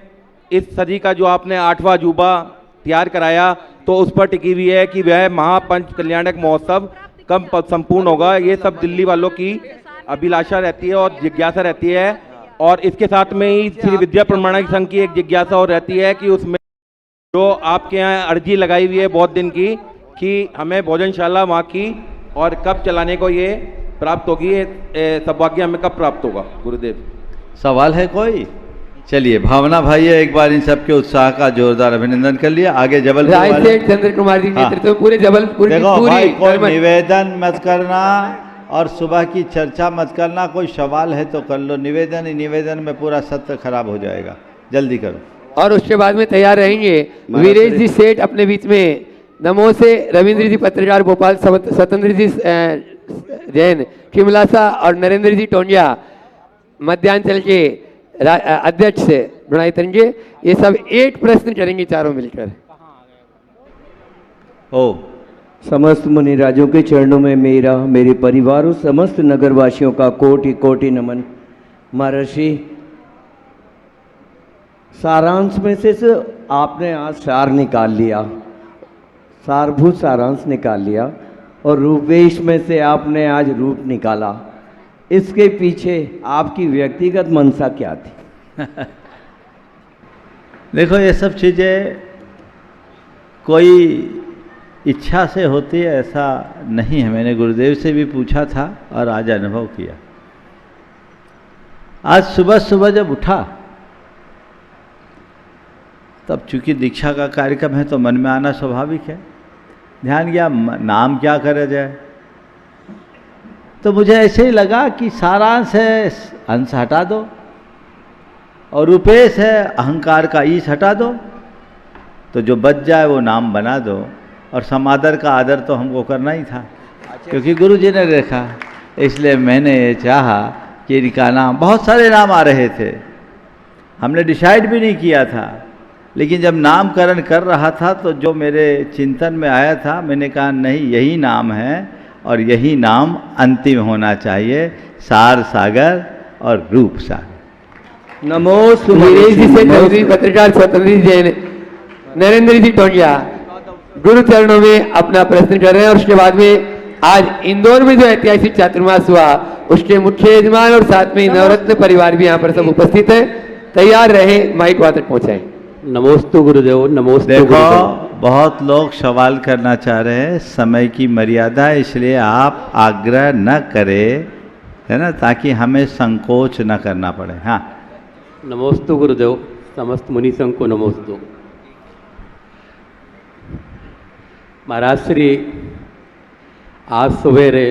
इस सदी का जो आपने 8वां अजूबा तैयार कराया तो उस पर टिकी हुई है कि वह महापंच कल्याणक महोत्सव कब संपूर्ण होगा। ये सब दिल्ली वालों की अभिलाषा रहती है और जिज्ञासा रहती है। और इसके साथ में ही श्री विद्या प्रमाणिक संघ की एक जिज्ञासा और रहती है कि उसमें जो आपके यहाँ अर्जी लगाई हुई है बहुत दिन की कि हमें भोजनशाला वहाँ की और कब चलाने को ये प्राप्त होगी, सौभाग्य हमें कब प्राप्त होगा? गुरुदेव, सवाल है कोई? चलिए, भावना भाई है, एक बार इन सबके उत्साह का जोरदार अभिनंदन कर लिया। आगे जबलपुर वाले चंद्र कुमार जी नेतृत्व पूरे जबलपुर की देखो पूरी भाई, कोई निवेदन मत करना और सुबह की चर्चा मत करना। कोई सवाल है तो कर लो, निवेदन ही निवेदन में पूरा सत्र खराब हो जाएगा। जल्दी करो। और उसके बाद में तैयार रहेंगे वीरेश जी सेठ अपने बीच में, नमो से रविंद्र जी पत्रकार भोपाल, स्वतंत्र जी जैन शिमलासा और नरेंद्र जी टोंडिया मध्यांचल के अध्यक्ष से बुनाई तंगे। ये सब 8 प्रश्न करेंगे चारों मिलकर। ओ समस्त मुनिराजों के चरणों में मेरा, मेरे परिवार और समस्त नगरवासियों का कोटि कोटि नमन। महर्षि, सारांश में से आपने आज सार निकाल लिया, सारभूत सारांश निकाल लिया और रूपेश में से आपने आज रूप निकाला। इसके पीछे आपकी व्यक्तिगत मंशा क्या थी? देखो, ये सब चीज़ें कोई इच्छा से होती है ऐसा नहीं है। मैंने गुरुदेव से भी पूछा था और आज अनुभव किया। आज सुबह सुबह जब उठा तब चूंकि दीक्षा का कार्यक्रम है तो मन में आना स्वाभाविक है। ध्यान गया नाम क्या करा जाए, तो मुझे ऐसे ही लगा कि सारांश है अंश हटा दो और रूपेश है अहंकार का ईश हटा दो, तो जो बच जाए वो नाम बना दो। और समादर का आदर तो हमको करना ही था क्योंकि गुरु जी ने देखा, इसलिए मैंने ये चाहा कि इनका नाम, बहुत सारे नाम आ रहे थे, हमने डिसाइड भी नहीं किया था लेकिन जब नामकरण कर रहा था तो जो मेरे चिंतन में आया था, मैंने कहा नहीं, यही नाम है और यही नाम अंतिम होना चाहिए, सार सागर और रूप सागर। नमो सुमेश जी से नरेंद्र पत्रकार स्वतंत्र जैन नरेंद्र जी टोटिया गुरु चरणों में अपना प्रश्न कर रहे हैं और उसके बाद में आज इंदौर में जो ऐतिहासिक चातुर्मास हुआ उसके मुख्य यजमान और साथ में नवरत्न परिवार भी यहाँ पर सब उपस्थित है। तैयार रहे, माइक वहां तक पहुंचाएं। नमोस्तु गुरुदेव, नमोस्तु। देखो बहुत लोग सवाल करना चाह रहे हैं, समय की मर्यादा है, इसलिए आप आग्रह न करें, है ना, ताकि हमें संकोच न करना पड़े। हाँ, नमोस्तु गुरुदेव, समस्त मुनि संघ को नमोस्तु। महाराज श्री आज सवेरे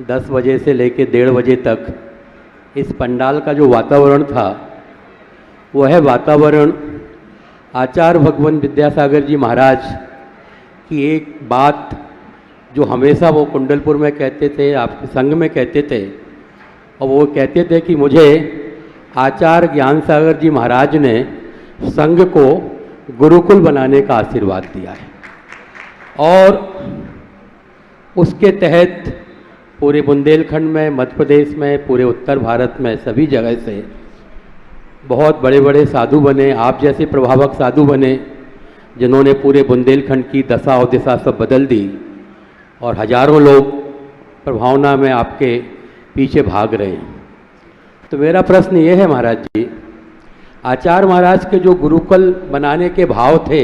10 बजे से लेकर 1:30 बजे तक इस पंडाल का जो वातावरण था वह वातावरण आचार्य भगवान विद्यासागर जी महाराज की एक बात जो हमेशा वो कुंडलपुर में कहते थे, आपके संघ में कहते थे, और वो कहते थे कि मुझे आचार्य ज्ञान सागर जी महाराज ने संघ को गुरुकुल बनाने का आशीर्वाद दिया है और उसके तहत पूरे बुंदेलखंड में, मध्य प्रदेश में, पूरे उत्तर भारत में सभी जगह से बहुत बड़े बड़े साधु बने, आप जैसे प्रभावक साधु बने जिन्होंने पूरे बुंदेलखंड की दशा और दिशा सब बदल दी और हजारों लोग प्रभावना में आपके पीछे भाग रहे हैं। तो मेरा प्रश्न ये है महाराज जी, आचार्य महाराज के जो गुरुकुल बनाने के भाव थे,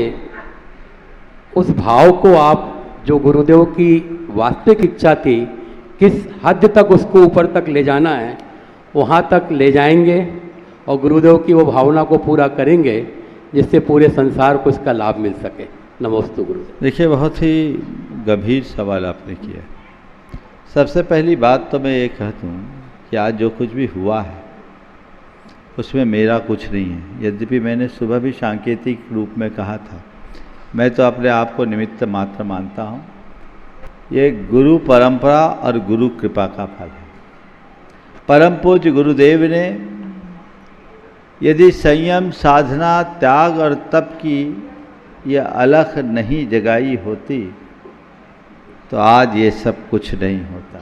उस भाव को आप जो गुरुदेव की वास्तविक इच्छा थी किस हद तक उसको ऊपर तक ले जाना है वहाँ तक ले जाएंगे और गुरुदेव की वो भावना को पूरा करेंगे जिससे पूरे संसार को इसका लाभ मिल सके। नमोस्तु गुरुदेव। देखिए, बहुत ही गंभीर सवाल आपने किया। सबसे पहली बात तो मैं ये कहता हूँ कि आज जो कुछ भी हुआ है उसमें मेरा कुछ नहीं है। यद्यपि मैंने सुबह भी सांकेतिक रूप में कहा था, मैं तो अपने आप को निमित्त मात्र मानता हूँ। ये गुरु परंपरा और गुरु कृपा का फल है। परम पूज्य गुरुदेव ने यदि संयम, साधना, त्याग और तप की यह अलख नहीं जगाई होती तो आज ये सब कुछ नहीं होता।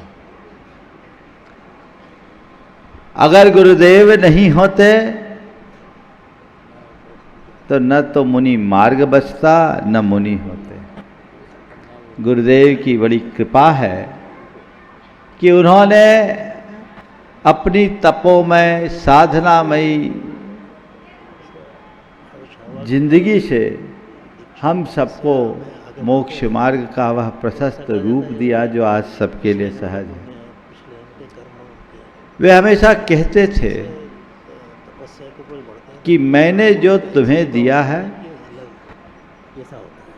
अगर गुरुदेव नहीं होते तो न तो मुनि मार्ग बचता न मुनि होते। गुरुदेव की बड़ी कृपा है कि उन्होंने अपनी तपोमय, साधनामयी जिंदगी से हम सबको मोक्ष मार्ग का वह प्रशस्त रूप दिया जो आज सबके लिए सहज है। वे हमेशा कहते थे कि मैंने जो तुम्हें दिया है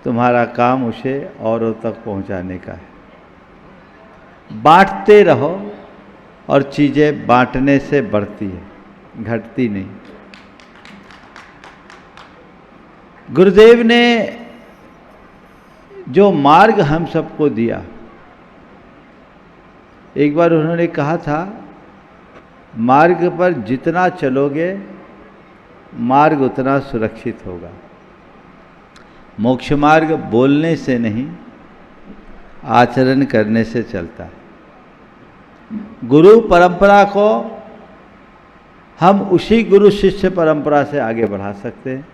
तुम्हारा काम उसे औरों तक पहुंचाने का है। बांटते रहो और चीज़ें बांटने से बढ़ती है, घटती नहीं। गुरुदेव ने जो मार्ग हम सबको दिया, एक बार उन्होंने कहा था, मार्ग पर जितना चलोगे मार्ग उतना सुरक्षित होगा। मोक्ष मार्ग बोलने से नहीं, आचरण करने से चलता है। गुरु परंपरा को हम उसी गुरु शिष्य परंपरा से आगे बढ़ा सकते हैं।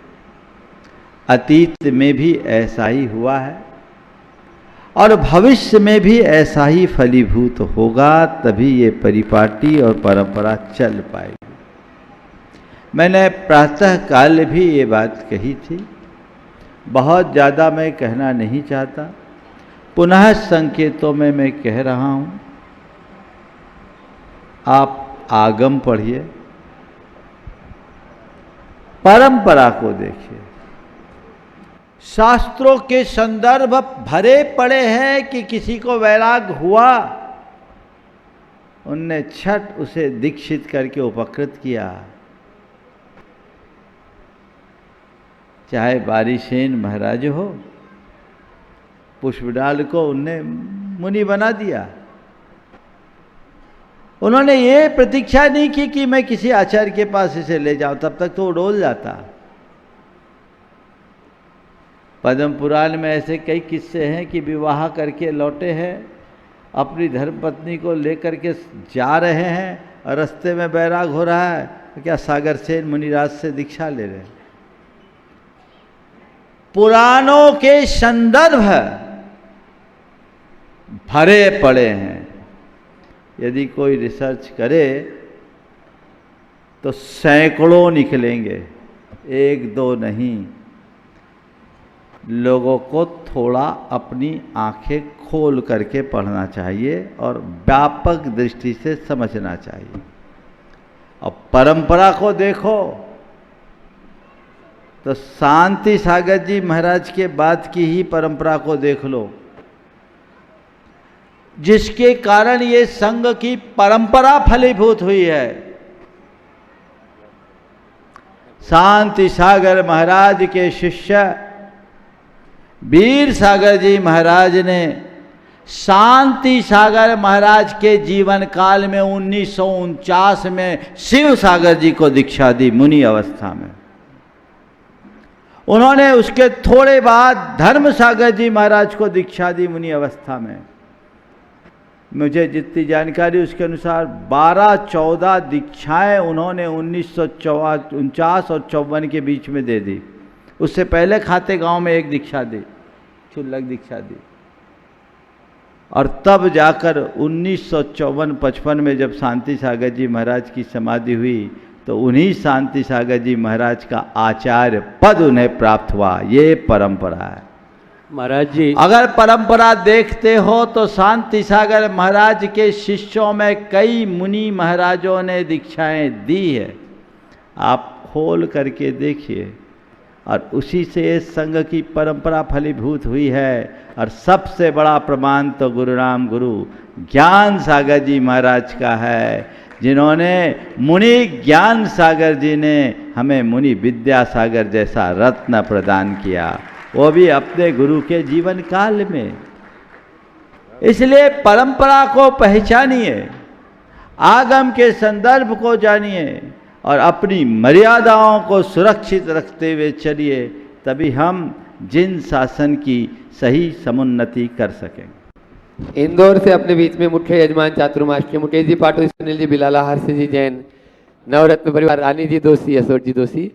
अतीत में भी ऐसा ही हुआ है और भविष्य में भी ऐसा ही फलीभूत होगा, तभी ये परिपाटी और परंपरा चल पाएगी। मैंने प्रातः काल भी ये बात कही थी, बहुत ज़्यादा मैं कहना नहीं चाहता, पुनः संकेतों में मैं कह रहा हूँ। आप आगम पढ़िए, परंपरा को देखिए। शास्त्रों के संदर्भ भरे पड़े हैं कि किसी को वैराग हुआ, उनने छठ उसे दीक्षित करके उपकृत किया। चाहे बारीसेन महाराज हो, पुष्पडाल को उनने मुनि बना दिया। उन्होंने ये प्रतीक्षा नहीं की कि मैं किसी आचार्य के पास इसे ले जाऊं, तब तक तो वो डोल जाता। पद्म पुराण में ऐसे कई किस्से हैं कि विवाह करके लौटे हैं, अपनी धर्मपत्नी को लेकर के जा रहे हैं और रास्ते में बैराग हो रहा है, तो क्या सागर सेन मुनिराज से दीक्षा ले रहे हैं। पुराणों के संदर्भ भरे पड़े हैं। यदि कोई रिसर्च करे तो सैकड़ों निकलेंगे, एक दो नहीं। लोगों को थोड़ा अपनी आंखें खोल करके पढ़ना चाहिए और व्यापक दृष्टि से समझना चाहिए। अब परंपरा को देखो तो शांति सागर जी महाराज के बाद की ही परंपरा को देख लो, जिसके कारण ये संघ की परंपरा फलीभूत हुई है। शांति सागर महाराज के शिष्य वीर सागर जी महाराज ने शांति सागर महाराज के जीवन काल में 1949 में शिव सागर जी को दीक्षा दी मुनि अवस्था में। उन्होंने उसके थोड़े बाद धर्म सागर जी महाराज को दीक्षा दी मुनि अवस्था में। मुझे जितनी जानकारी उसके अनुसार 12-14 दीक्षाएं उन्होंने 1949 और 54 के बीच में दे दी। उससे पहले खाते गांव में एक दीक्षा दी, क्षुल्लक दीक्षा दी, और तब जाकर 1954-55 में जब शांति सागर जी महाराज की समाधि हुई तो उन्हीं शांति सागर जी महाराज का आचार्य पद उन्हें प्राप्त हुआ। ये परंपरा है महाराज जी। अगर परंपरा देखते हो तो शांति सागर महाराज के शिष्यों में कई मुनि महाराजों ने दीक्षाएं दी है, आप खोल करके देखिए। और उसी से संघ की परंपरा फलीभूत हुई है। और सबसे बड़ा प्रमाण तो गुरु राम गुरु ज्ञान सागर जी महाराज का है, जिन्होंने मुनि ज्ञान सागर जी ने हमें मुनि विद्या सागर जैसा रत्न प्रदान किया, वो भी अपने गुरु के जीवन काल में। इसलिए परंपरा को पहचानिए, आगम के संदर्भ को जानिए और अपनी मर्यादाओं को सुरक्षित रखते हुए चलिए, तभी हम जिन शासन की सही समुन्नति कर सकेंगे। इंदौर से अपने बीच में मुख्य यजमान चातुर्मास्य मुकेश जी पाटो, सुनील जी बिलाला, हर्ष जी जैन, नवरत्न परिवार, रानी जी दोषी, अशोक जी दोषी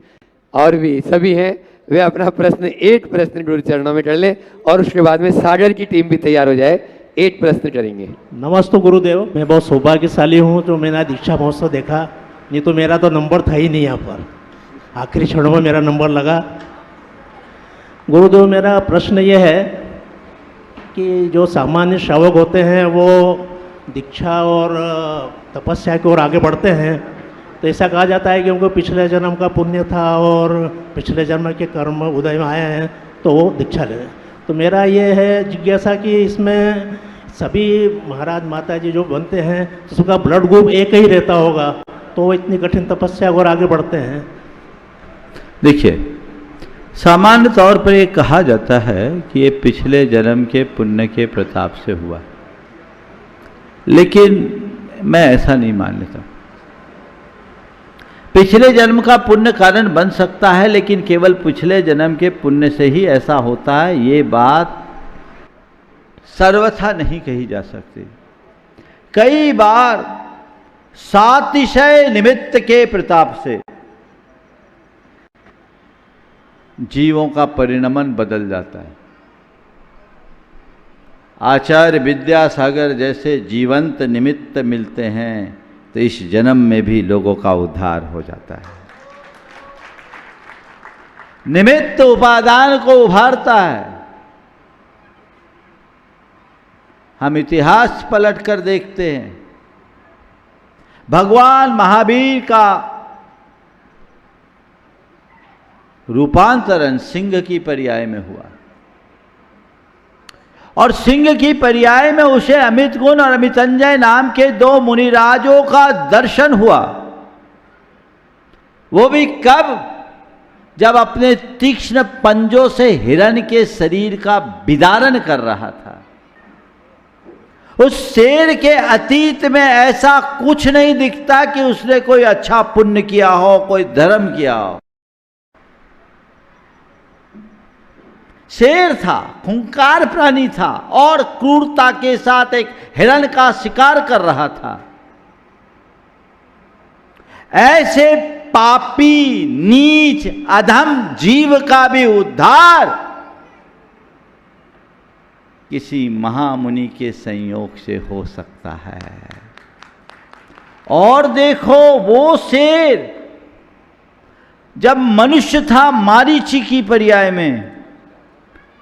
और भी सभी हैं। वे अपना प्रश्न 8 प्रश्न गुरु चरणों में कर लें और उसके बाद में सागर की टीम भी तैयार हो जाए। 8 प्रश्न करेंगे। नमस्ते गुरुदेव, मैं बहुत सौभाग्यशाली हूँ जो मैंने दीक्षा महोत्सव देखा, नहीं तो मेरा तो नंबर था ही नहीं यहाँ पर, आखिरी क्षणों में मेरा नंबर लगा। गुरुदेव, मेरा प्रश्न ये है कि जो सामान्य श्रावक होते हैं वो दीक्षा और तपस्या की ओर आगे बढ़ते हैं, तो ऐसा कहा जाता है कि उनको पिछले जन्म का पुण्य था और पिछले जन्म के कर्म उदय में आए हैं तो वो दीक्षा ले। तो मेरा ये है जिज्ञासा कि इसमें सभी महाराज माता जी जो बनते हैं तो उसका ब्लड ग्रुप एक ही रहता होगा, तो वो इतनी कठिन तपस्या और आगे बढ़ते हैं। देखिए, सामान्य तौर पर ये कहा जाता है कि ये पिछले जन्म के पुण्य के प्रताप से हुआ, लेकिन मैं ऐसा नहीं मान लेता। पिछले जन्म का पुण्य कारण बन सकता है, लेकिन केवल पिछले जन्म के पुण्य से ही ऐसा होता है, ये बात सर्वथा नहीं कही जा सकती। कई बार सातिशय निमित्त के प्रताप से जीवों का परिणमन बदल जाता है। आचार्य विद्यासागर जैसे जीवंत निमित्त मिलते हैं तो इस जन्म में भी लोगों का उद्धार हो जाता है। निमित्त उपादान को उभारता है। हम इतिहास पलट कर देखते हैं, भगवान महावीर का रूपांतरण सिंह की पर्याय में हुआ और सिंह की पर्याय में उसे अमित गुण और अमितंजय नाम के 2 मुनिराजों का दर्शन हुआ। वो भी कब? जब अपने तीक्ष्ण पंजों से हिरण के शरीर का विदारण कर रहा था। उस शेर के अतीत में ऐसा कुछ नहीं दिखता कि उसने कोई अच्छा पुण्य किया हो, कोई धर्म किया हो। शेर था, खूंखार प्राणी था और क्रूरता के साथ एक हिरण का शिकार कर रहा था। ऐसे पापी, नीच, अधम जीव का भी उद्धार किसी महामुनि के संयोग से हो सकता है। और देखो, वो शेर जब मनुष्य था मारीची की पर्याय में,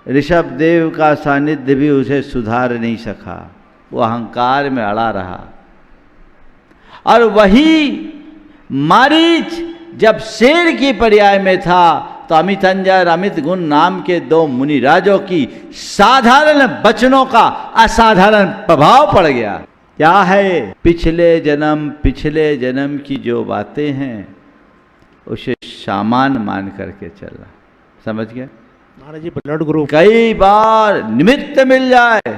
ऋषभ देव का सानिध्य भी उसे सुधार नहीं सका, वो अहंकार में अड़ा रहा। और वही मारीच जब शेर की पर्याय में था तो अमितंजय और अमित गुण नाम के दो मुनिराजों की साधारण वचनों का असाधारण प्रभाव पड़ गया। क्या है? पिछले जन्म की जो बातें हैं उसे सामान मान करके चलना। समझ गए महाराज जी? ब्लड ग्रुप कई बार निमित्त मिल जाए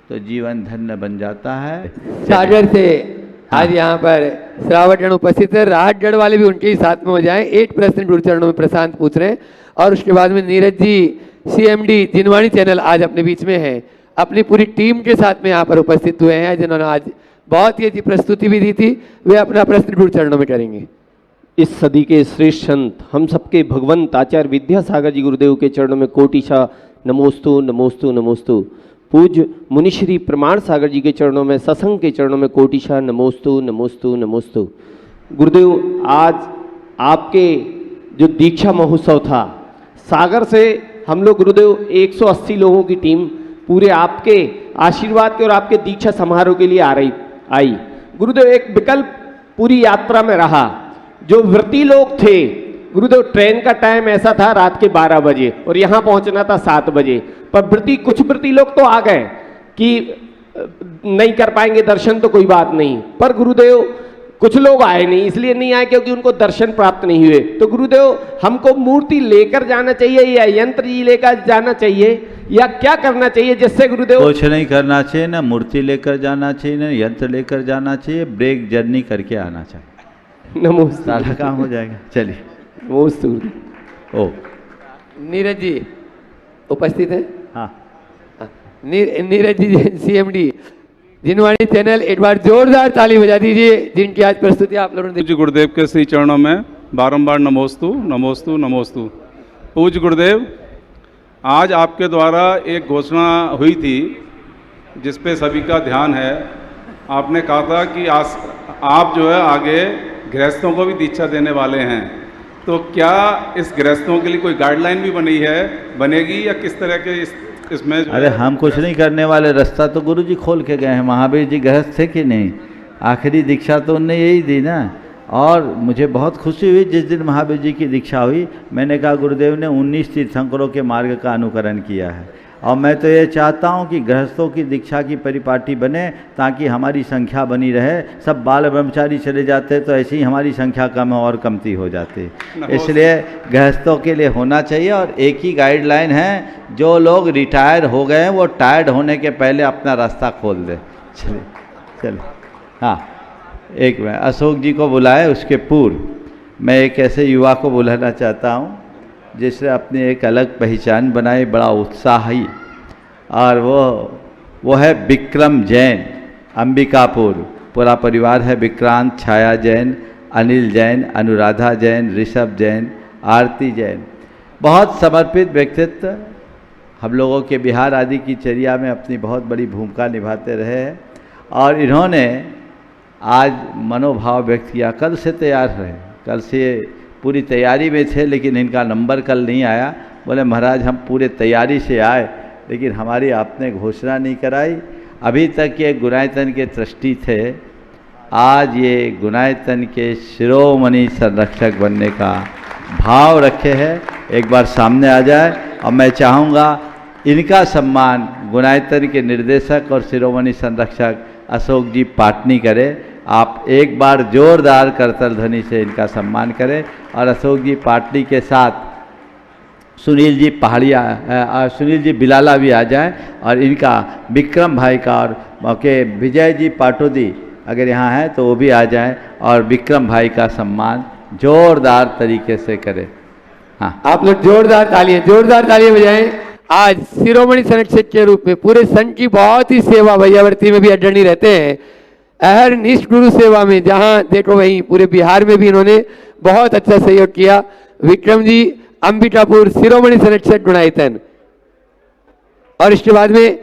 तो जीवन धन्य बन जाता है। सागर से आज यहाँ पर श्रावण उपस्थित है, राहतगढ़ वाले भी उनके ही साथ में हो जाएं। 8 प्रश्न गुरु चरणों में प्रशांत पूछ रहे हैं और उसके बाद में नीरज जी CMD जिनवाणी चैनल आज अपने बीच में है, अपनी पूरी टीम के साथ में यहाँ पर उपस्थित हुए हैं, जिन्होंने आज बहुत ही अच्छी प्रस्तुति भी दी थी। वे अपना प्रश्न गुरु चरणों में करेंगे। इस सदी के श्रेष्ठ संत हम सबके भगवंत आचार्य विद्यासागर जी गुरुदेव के चरणों में कोटिशा नमोस्तु नमोस्तु नमोस्तु। पूज्य मुनिश्री प्रमाण सागर जी के चरणों में, सत्संग के चरणों में कोटिशा नमोस्तु नमोस्तु नमोस्तु। गुरुदेव, आज आपके जो दीक्षा महोत्सव था, सागर से हम लोग गुरुदेव 180 लोगों की टीम पूरे आपके आशीर्वाद के और आपके दीक्षा समारोह के लिए आई। गुरुदेव, एक विकल्प पूरी यात्रा में रहा। जो व्रती लोग थे गुरुदेव, ट्रेन का टाइम ऐसा था रात के 12 बजे और यहाँ पहुँचना था 7 बजे, पर कुछ व्रती लोग तो आ गए कि नहीं कर पाएंगे दर्शन तो कोई बात नहीं, पर गुरुदेव कुछ लोग आए नहीं, इसलिए नहीं आए क्योंकि उनको दर्शन प्राप्त नहीं हुए। तो गुरुदेव, हमको मूर्ति लेकर जाना चाहिए या यंत्र जी लेकर जाना चाहिए या क्या करना चाहिए जिससे गुरुदेव? कुछ नहीं करना चाहिए, ना मूर्ति लेकर जाना चाहिए, ना यंत्र लेकर जाना चाहिए, ब्रेक जर्नी करके आना चाहिए। नमस्ते, सारा काम हो जाएगा। चलिए। नमस्ते। ओ नीरज जी उपस्थित है? हाँ। नीरज जी CMD जिनवाणी चैनल, एक बार जोरदार ताली बजा दीजिए जिनकी आज प्रस्तुति आप लोगों ने। पूज्य गुरुदेव के श्री चरणों में बारंबार नमोस्तु नमोस्तु नमोस्तु। पूज्य गुरुदेव, आज आपके द्वारा एक घोषणा हुई थी जिस पे सभी का ध्यान है। आपने कहा था कि आप जो है आगे गृहस्थों को भी दीक्षा देने वाले हैं, तो क्या इस गृहस्थों के लिए कोई गाइडलाइन भी बनेगी या किस तरह के इसमें? अरे हम कुछ नहीं करने वाले, रास्ता तो गुरु जी खोल के गए हैं। महावीर जी गृहस्थ थे कि नहीं? आखिरी दीक्षा तो उनने यही दी ना। और मुझे बहुत खुशी हुई जिस दिन महावीर जी की दीक्षा हुई, मैंने कहा गुरुदेव ने 19 तीर्थंकरों के मार्ग का अनुकरण किया है और मैं तो ये चाहता हूँ कि गृहस्थों की दीक्षा की परिपाटी बने ताकि हमारी संख्या बनी रहे। सब बाल ब्रह्मचारी चले जाते तो ऐसे ही हमारी संख्या कम और कमती हो जाती। इसलिए गृहस्थों के लिए होना चाहिए। और एक ही गाइडलाइन है, जो लोग रिटायर हो गए हैं वो टायर्ड होने के पहले अपना रास्ता खोल दे। चलिए चलिए। हाँ, एक मैं अशोक जी को बुलाए, उसके पूर्व मैं एक ऐसे युवा को बुलाना चाहता हूँ जिसने अपनी एक अलग पहचान बनाई, बड़ा उत्साही, और वो है विक्रम जैन, अंबिकापुर। पूरा परिवार है, विक्रांत, छाया जैन, अनिल जैन, अनुराधा जैन, ऋषभ जैन, आरती जैन। बहुत समर्पित व्यक्तित्व, हम लोगों के बिहार आदि की चर्या में अपनी बहुत बड़ी भूमिका निभाते रहे हैं। और इन्होंने आज मनोभाव व्यक्त किया। कल से तैयार रहे, कल से पूरी तैयारी में थे, लेकिन इनका नंबर कल नहीं आया। बोले महाराज हम पूरे तैयारी से आए, लेकिन हमारी आपने घोषणा नहीं कराई। अभी तक ये गुणायतन के ट्रस्टी थे, आज ये गुणायतन के शिरोमणि संरक्षक बनने का भाव रखे हैं। एक बार सामने आ जाए और मैं चाहूँगा इनका सम्मान गुणायतन के निर्देशक और शिरोमणि संरक्षक अशोक जी पाटनी करें। आप एक बार जोरदार करतल ध्वनि से इनका सम्मान करें। और अशोक जी पाटनी के साथ सुनील जी पहाड़िया, सुनील जी बिलाला भी आ जाएं, और इनका विक्रम भाई का और मौके विजय जी पाटोदी अगर यहाँ हैं तो वो भी आ जाएं और विक्रम भाई का सम्मान जोरदार तरीके से करें। हाँ, आप लोग जोरदार तालियां बजाएं। आज शिरोमणि संरक्षक के रूप में पूरे संघ की बहुत ही सेवा भैयावर्ती में भी अग्रणी रहते हैं। अहर निष्ठ गुरु सेवा में जहां देखो वहीं पूरे बिहार में भी इन्होंने बहुत अच्छा सहयोग किया। विक्रम जी अंबिकापुर शिरोमणि संरक्षक गुणायतन, और इसके बाद में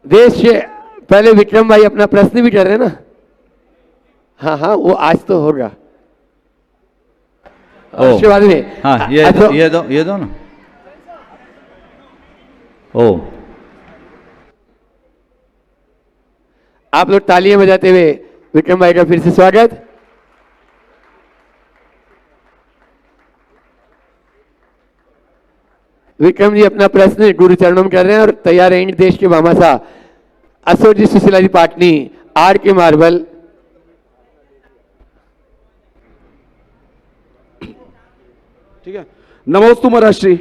देश से पहले विक्रम भाई अपना प्रश्न भी कर रहे हैं ना। हाँ हाँ, वो आज तो होगा। और इसके बाद में हाँ, ये दो ना। ओ, आप लोग तालियां बजाते हुए विक्रम भाई का फिर से स्वागत। विक्रम जी अपना प्रश्न गुरु चरणों में कर रहे हैं और तैयार रहेंगे देश के भामाशाह अशोक जी सुशीला जी पाटनी आर के मार्बल। ठीक है। नमोस्तु महाराष्ट्री।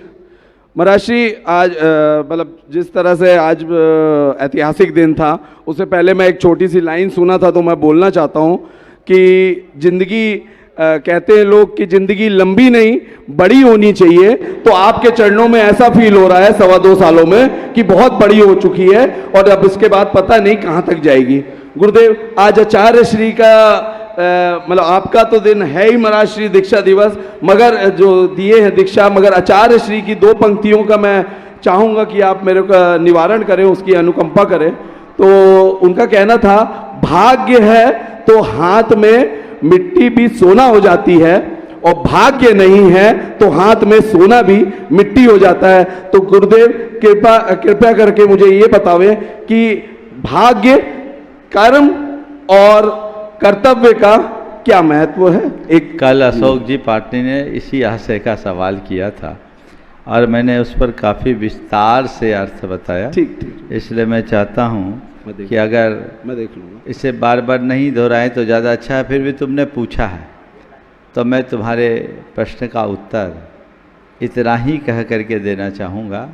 महाराष्ट्री, आज मतलब जिस तरह से आज ऐतिहासिक दिन था, उससे पहले मैं एक छोटी सी लाइन सुना था तो मैं बोलना चाहता हूँ कि जिंदगी कहते हैं लोग कि जिंदगी लंबी नहीं बड़ी होनी चाहिए, तो आपके चरणों में ऐसा फील हो रहा है 2.25 सालों में कि बहुत बड़ी हो चुकी है और अब इसके बाद पता नहीं कहाँ तक जाएगी। गुरुदेव, आज आचार्य श्री का मतलब आपका तो दिन है ही महाराज श्री दीक्षा दिवस, मगर जो दिए हैं दीक्षा, मगर आचार्य श्री की 2 पंक्तियों का मैं चाहूँगा कि आप मेरे को निवारण करें, उसकी अनुकंपा करें। तो उनका कहना था, भाग्य है तो हाथ में मिट्टी भी सोना हो जाती है और भाग्य नहीं है तो हाथ में सोना भी मिट्टी हो जाता है। तो गुरुदेव कृपया करके मुझे ये बतावें कि भाग्य, कर्म और कर्तव्य का क्या महत्व है। एक कल अशोक जी पाटनी ने इसी आशय का सवाल किया था और मैंने उस पर काफ़ी विस्तार से अर्थ बताया। ठीक, इसलिए मैं चाहता हूँ कि अगर मैं देख लूँगा, इसे बार बार नहीं दोहराएं तो ज़्यादा अच्छा है। फिर भी तुमने पूछा है तो मैं तुम्हारे प्रश्न का उत्तर इतना ही कह करके देना चाहूँगा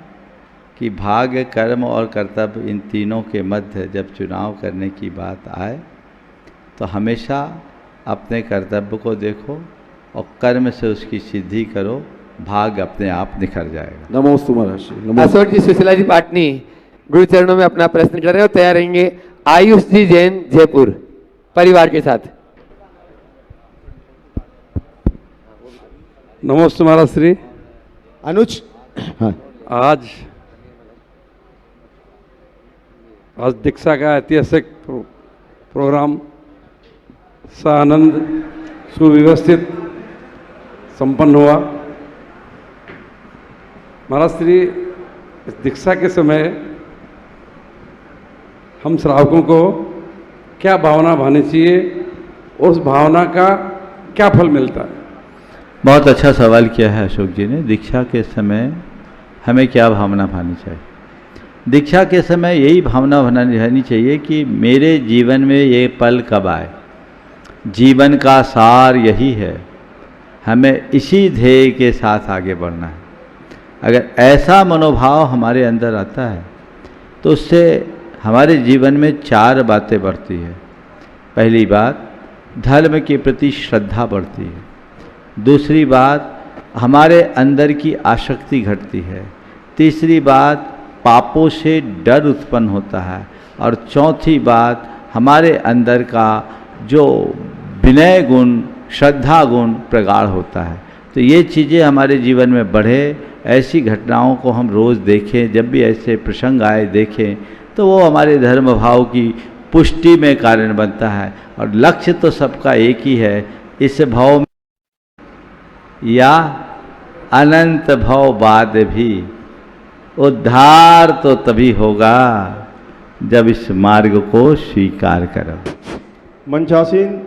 कि भाग्य, कर्म और कर्तव्य, इन तीनों के मध्य जब चुनाव करने की बात आए तो हमेशा अपने कर्तव्य को देखो और कर्म से उसकी सिद्धि करो, भाग्य अपने आप निखर जाएगा। नमोस्तु महाराज। अशोक जी सुशीला जी पाटनी गुरु चरणों में अपना प्रश्न कर रहे हैं और तैयार रहेंगे आयुष जी जैन जयपुर परिवार के साथ। नमस्ते महाराज श्री। अनुज, हाँ। आज दीक्षा का ऐतिहासिक प्रोग्राम सानंद सुव्यवस्थित संपन्न हुआ। महाराज श्री, इस दीक्षा के समय हम श्रावकों को क्या भावना भानी चाहिए और उस भावना का क्या फल मिलता है? बहुत अच्छा सवाल किया है अशोक जी ने। दीक्षा के समय हमें क्या भावना भानी चाहिए? दीक्षा के समय यही भावना रहनी चाहिए कि मेरे जीवन में ये पल कब आए। जीवन का सार यही है, हमें इसी ध्येय के साथ आगे बढ़ना है। अगर ऐसा मनोभाव हमारे अंदर आता है तो उससे हमारे जीवन में 4 बातें बढ़ती है। पहली बात, धर्म के प्रति श्रद्धा बढ़ती है। दूसरी बात, हमारे अंदर की आसक्ति घटती है। तीसरी बात, पापों से डर उत्पन्न होता है। और चौथी बात, हमारे अंदर का जो विनय गुण, श्रद्धा गुण प्रगाढ़ होता है। तो ये चीज़ें हमारे जीवन में बढ़े, ऐसी घटनाओं को हम रोज़ देखें, जब भी ऐसे प्रसंग आए देखें, तो वो हमारे धर्म भाव की पुष्टि में कारण बनता है। और लक्ष्य तो सबका एक ही है, इस भाव में या अनंत भाव बाद भी उद्धार तो तभी होगा जब इस मार्ग को स्वीकार करो। मंचासीन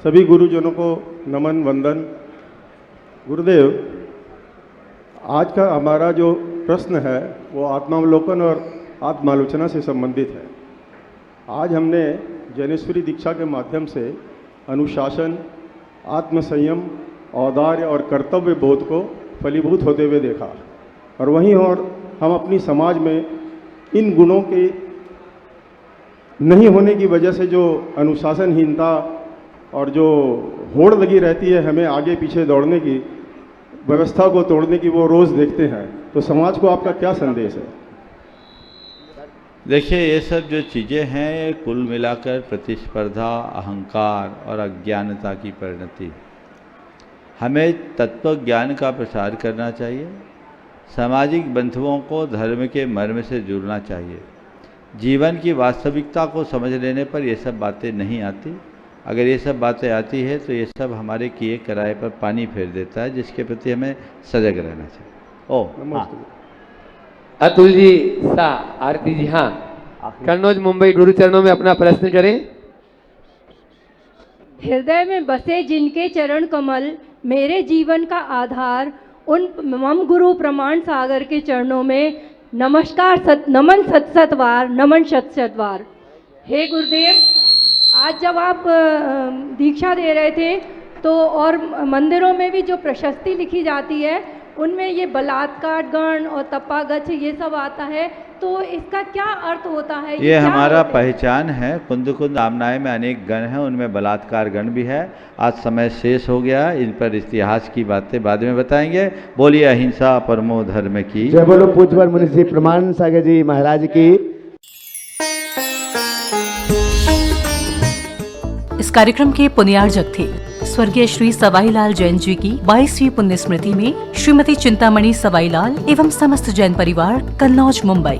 सभी गुरुजनों को नमन वंदन। गुरुदेव, आज का हमारा जो प्रश्न है वो आत्मावलोकन और आत्मालोचना से संबंधित है। आज हमने ज्ञानेश्वरी दीक्षा के माध्यम से अनुशासन, आत्मसंयम, औदार्य और कर्तव्य बोध को फलीभूत होते हुए देखा, और वहीं और हम अपनी समाज में इन गुणों के नहीं होने की वजह से जो अनुशासनहीनता और जो होड़ लगी रहती है हमें आगे पीछे दौड़ने की, व्यवस्था को तोड़ने की वो रोज़ देखते हैं, तो समाज को आपका क्या संदेश है? देखिए, ये सब जो चीज़ें हैं ये कुल मिलाकर प्रतिस्पर्धा, अहंकार और अज्ञानता की परिणति। हमें तत्व ज्ञान का प्रसार करना चाहिए, सामाजिक बंधुओं को धर्म के मर्म से जुड़ना चाहिए। जीवन की वास्तविकता को समझ लेने पर ये सब बातें नहीं आती। अगर ये सब बातें आती है तो ये सब हमारे किए कराए पर पानी फेर देता है, जिसके प्रति हमें सजग रहना चाहिए। हाँ। अतुल जी शाह, आरती जी, हाँ, कन्नौज मुंबई, गुरु चरणों में अपना प्रश्न करें। हृदय में बसे जिनके चरण कमल मेरे जीवन का आधार, उन मम गुरु प्रमाण सागर के चरणों में नमस्कार, नमन सत सतवार, नमन शत शतवार। हे गुरुदेव, आज जब आप दीक्षा दे रहे थे तो और मंदिरों में भी जो प्रशस्ति लिखी जाती है उनमें ये बलात्कार गण और तपागच्छ ये सब आता है, तो इसका क्या अर्थ होता है? ये हमारा पहचान है। कुंद कुंद आमनाय में अनेक गण हैं, उनमें बलात्कार गण भी है। आज समय शेष हो गया, इन पर इतिहास की बातें बाद में बताएंगे। बोलिए अहिंसा परमो धर्म की जय बोलो। पूज्य मुनि श्री प्रमाण सागर जी महाराज की। इस कार्यक्रम के पुण्यार्जक थे स्वर्गीय श्री सवाईलाल जैन जी की 22वीं पुण्य स्मृति में श्रीमती चिंतामणि सवाईलाल एवं समस्त जैन परिवार, कन्नौज, मुंबई।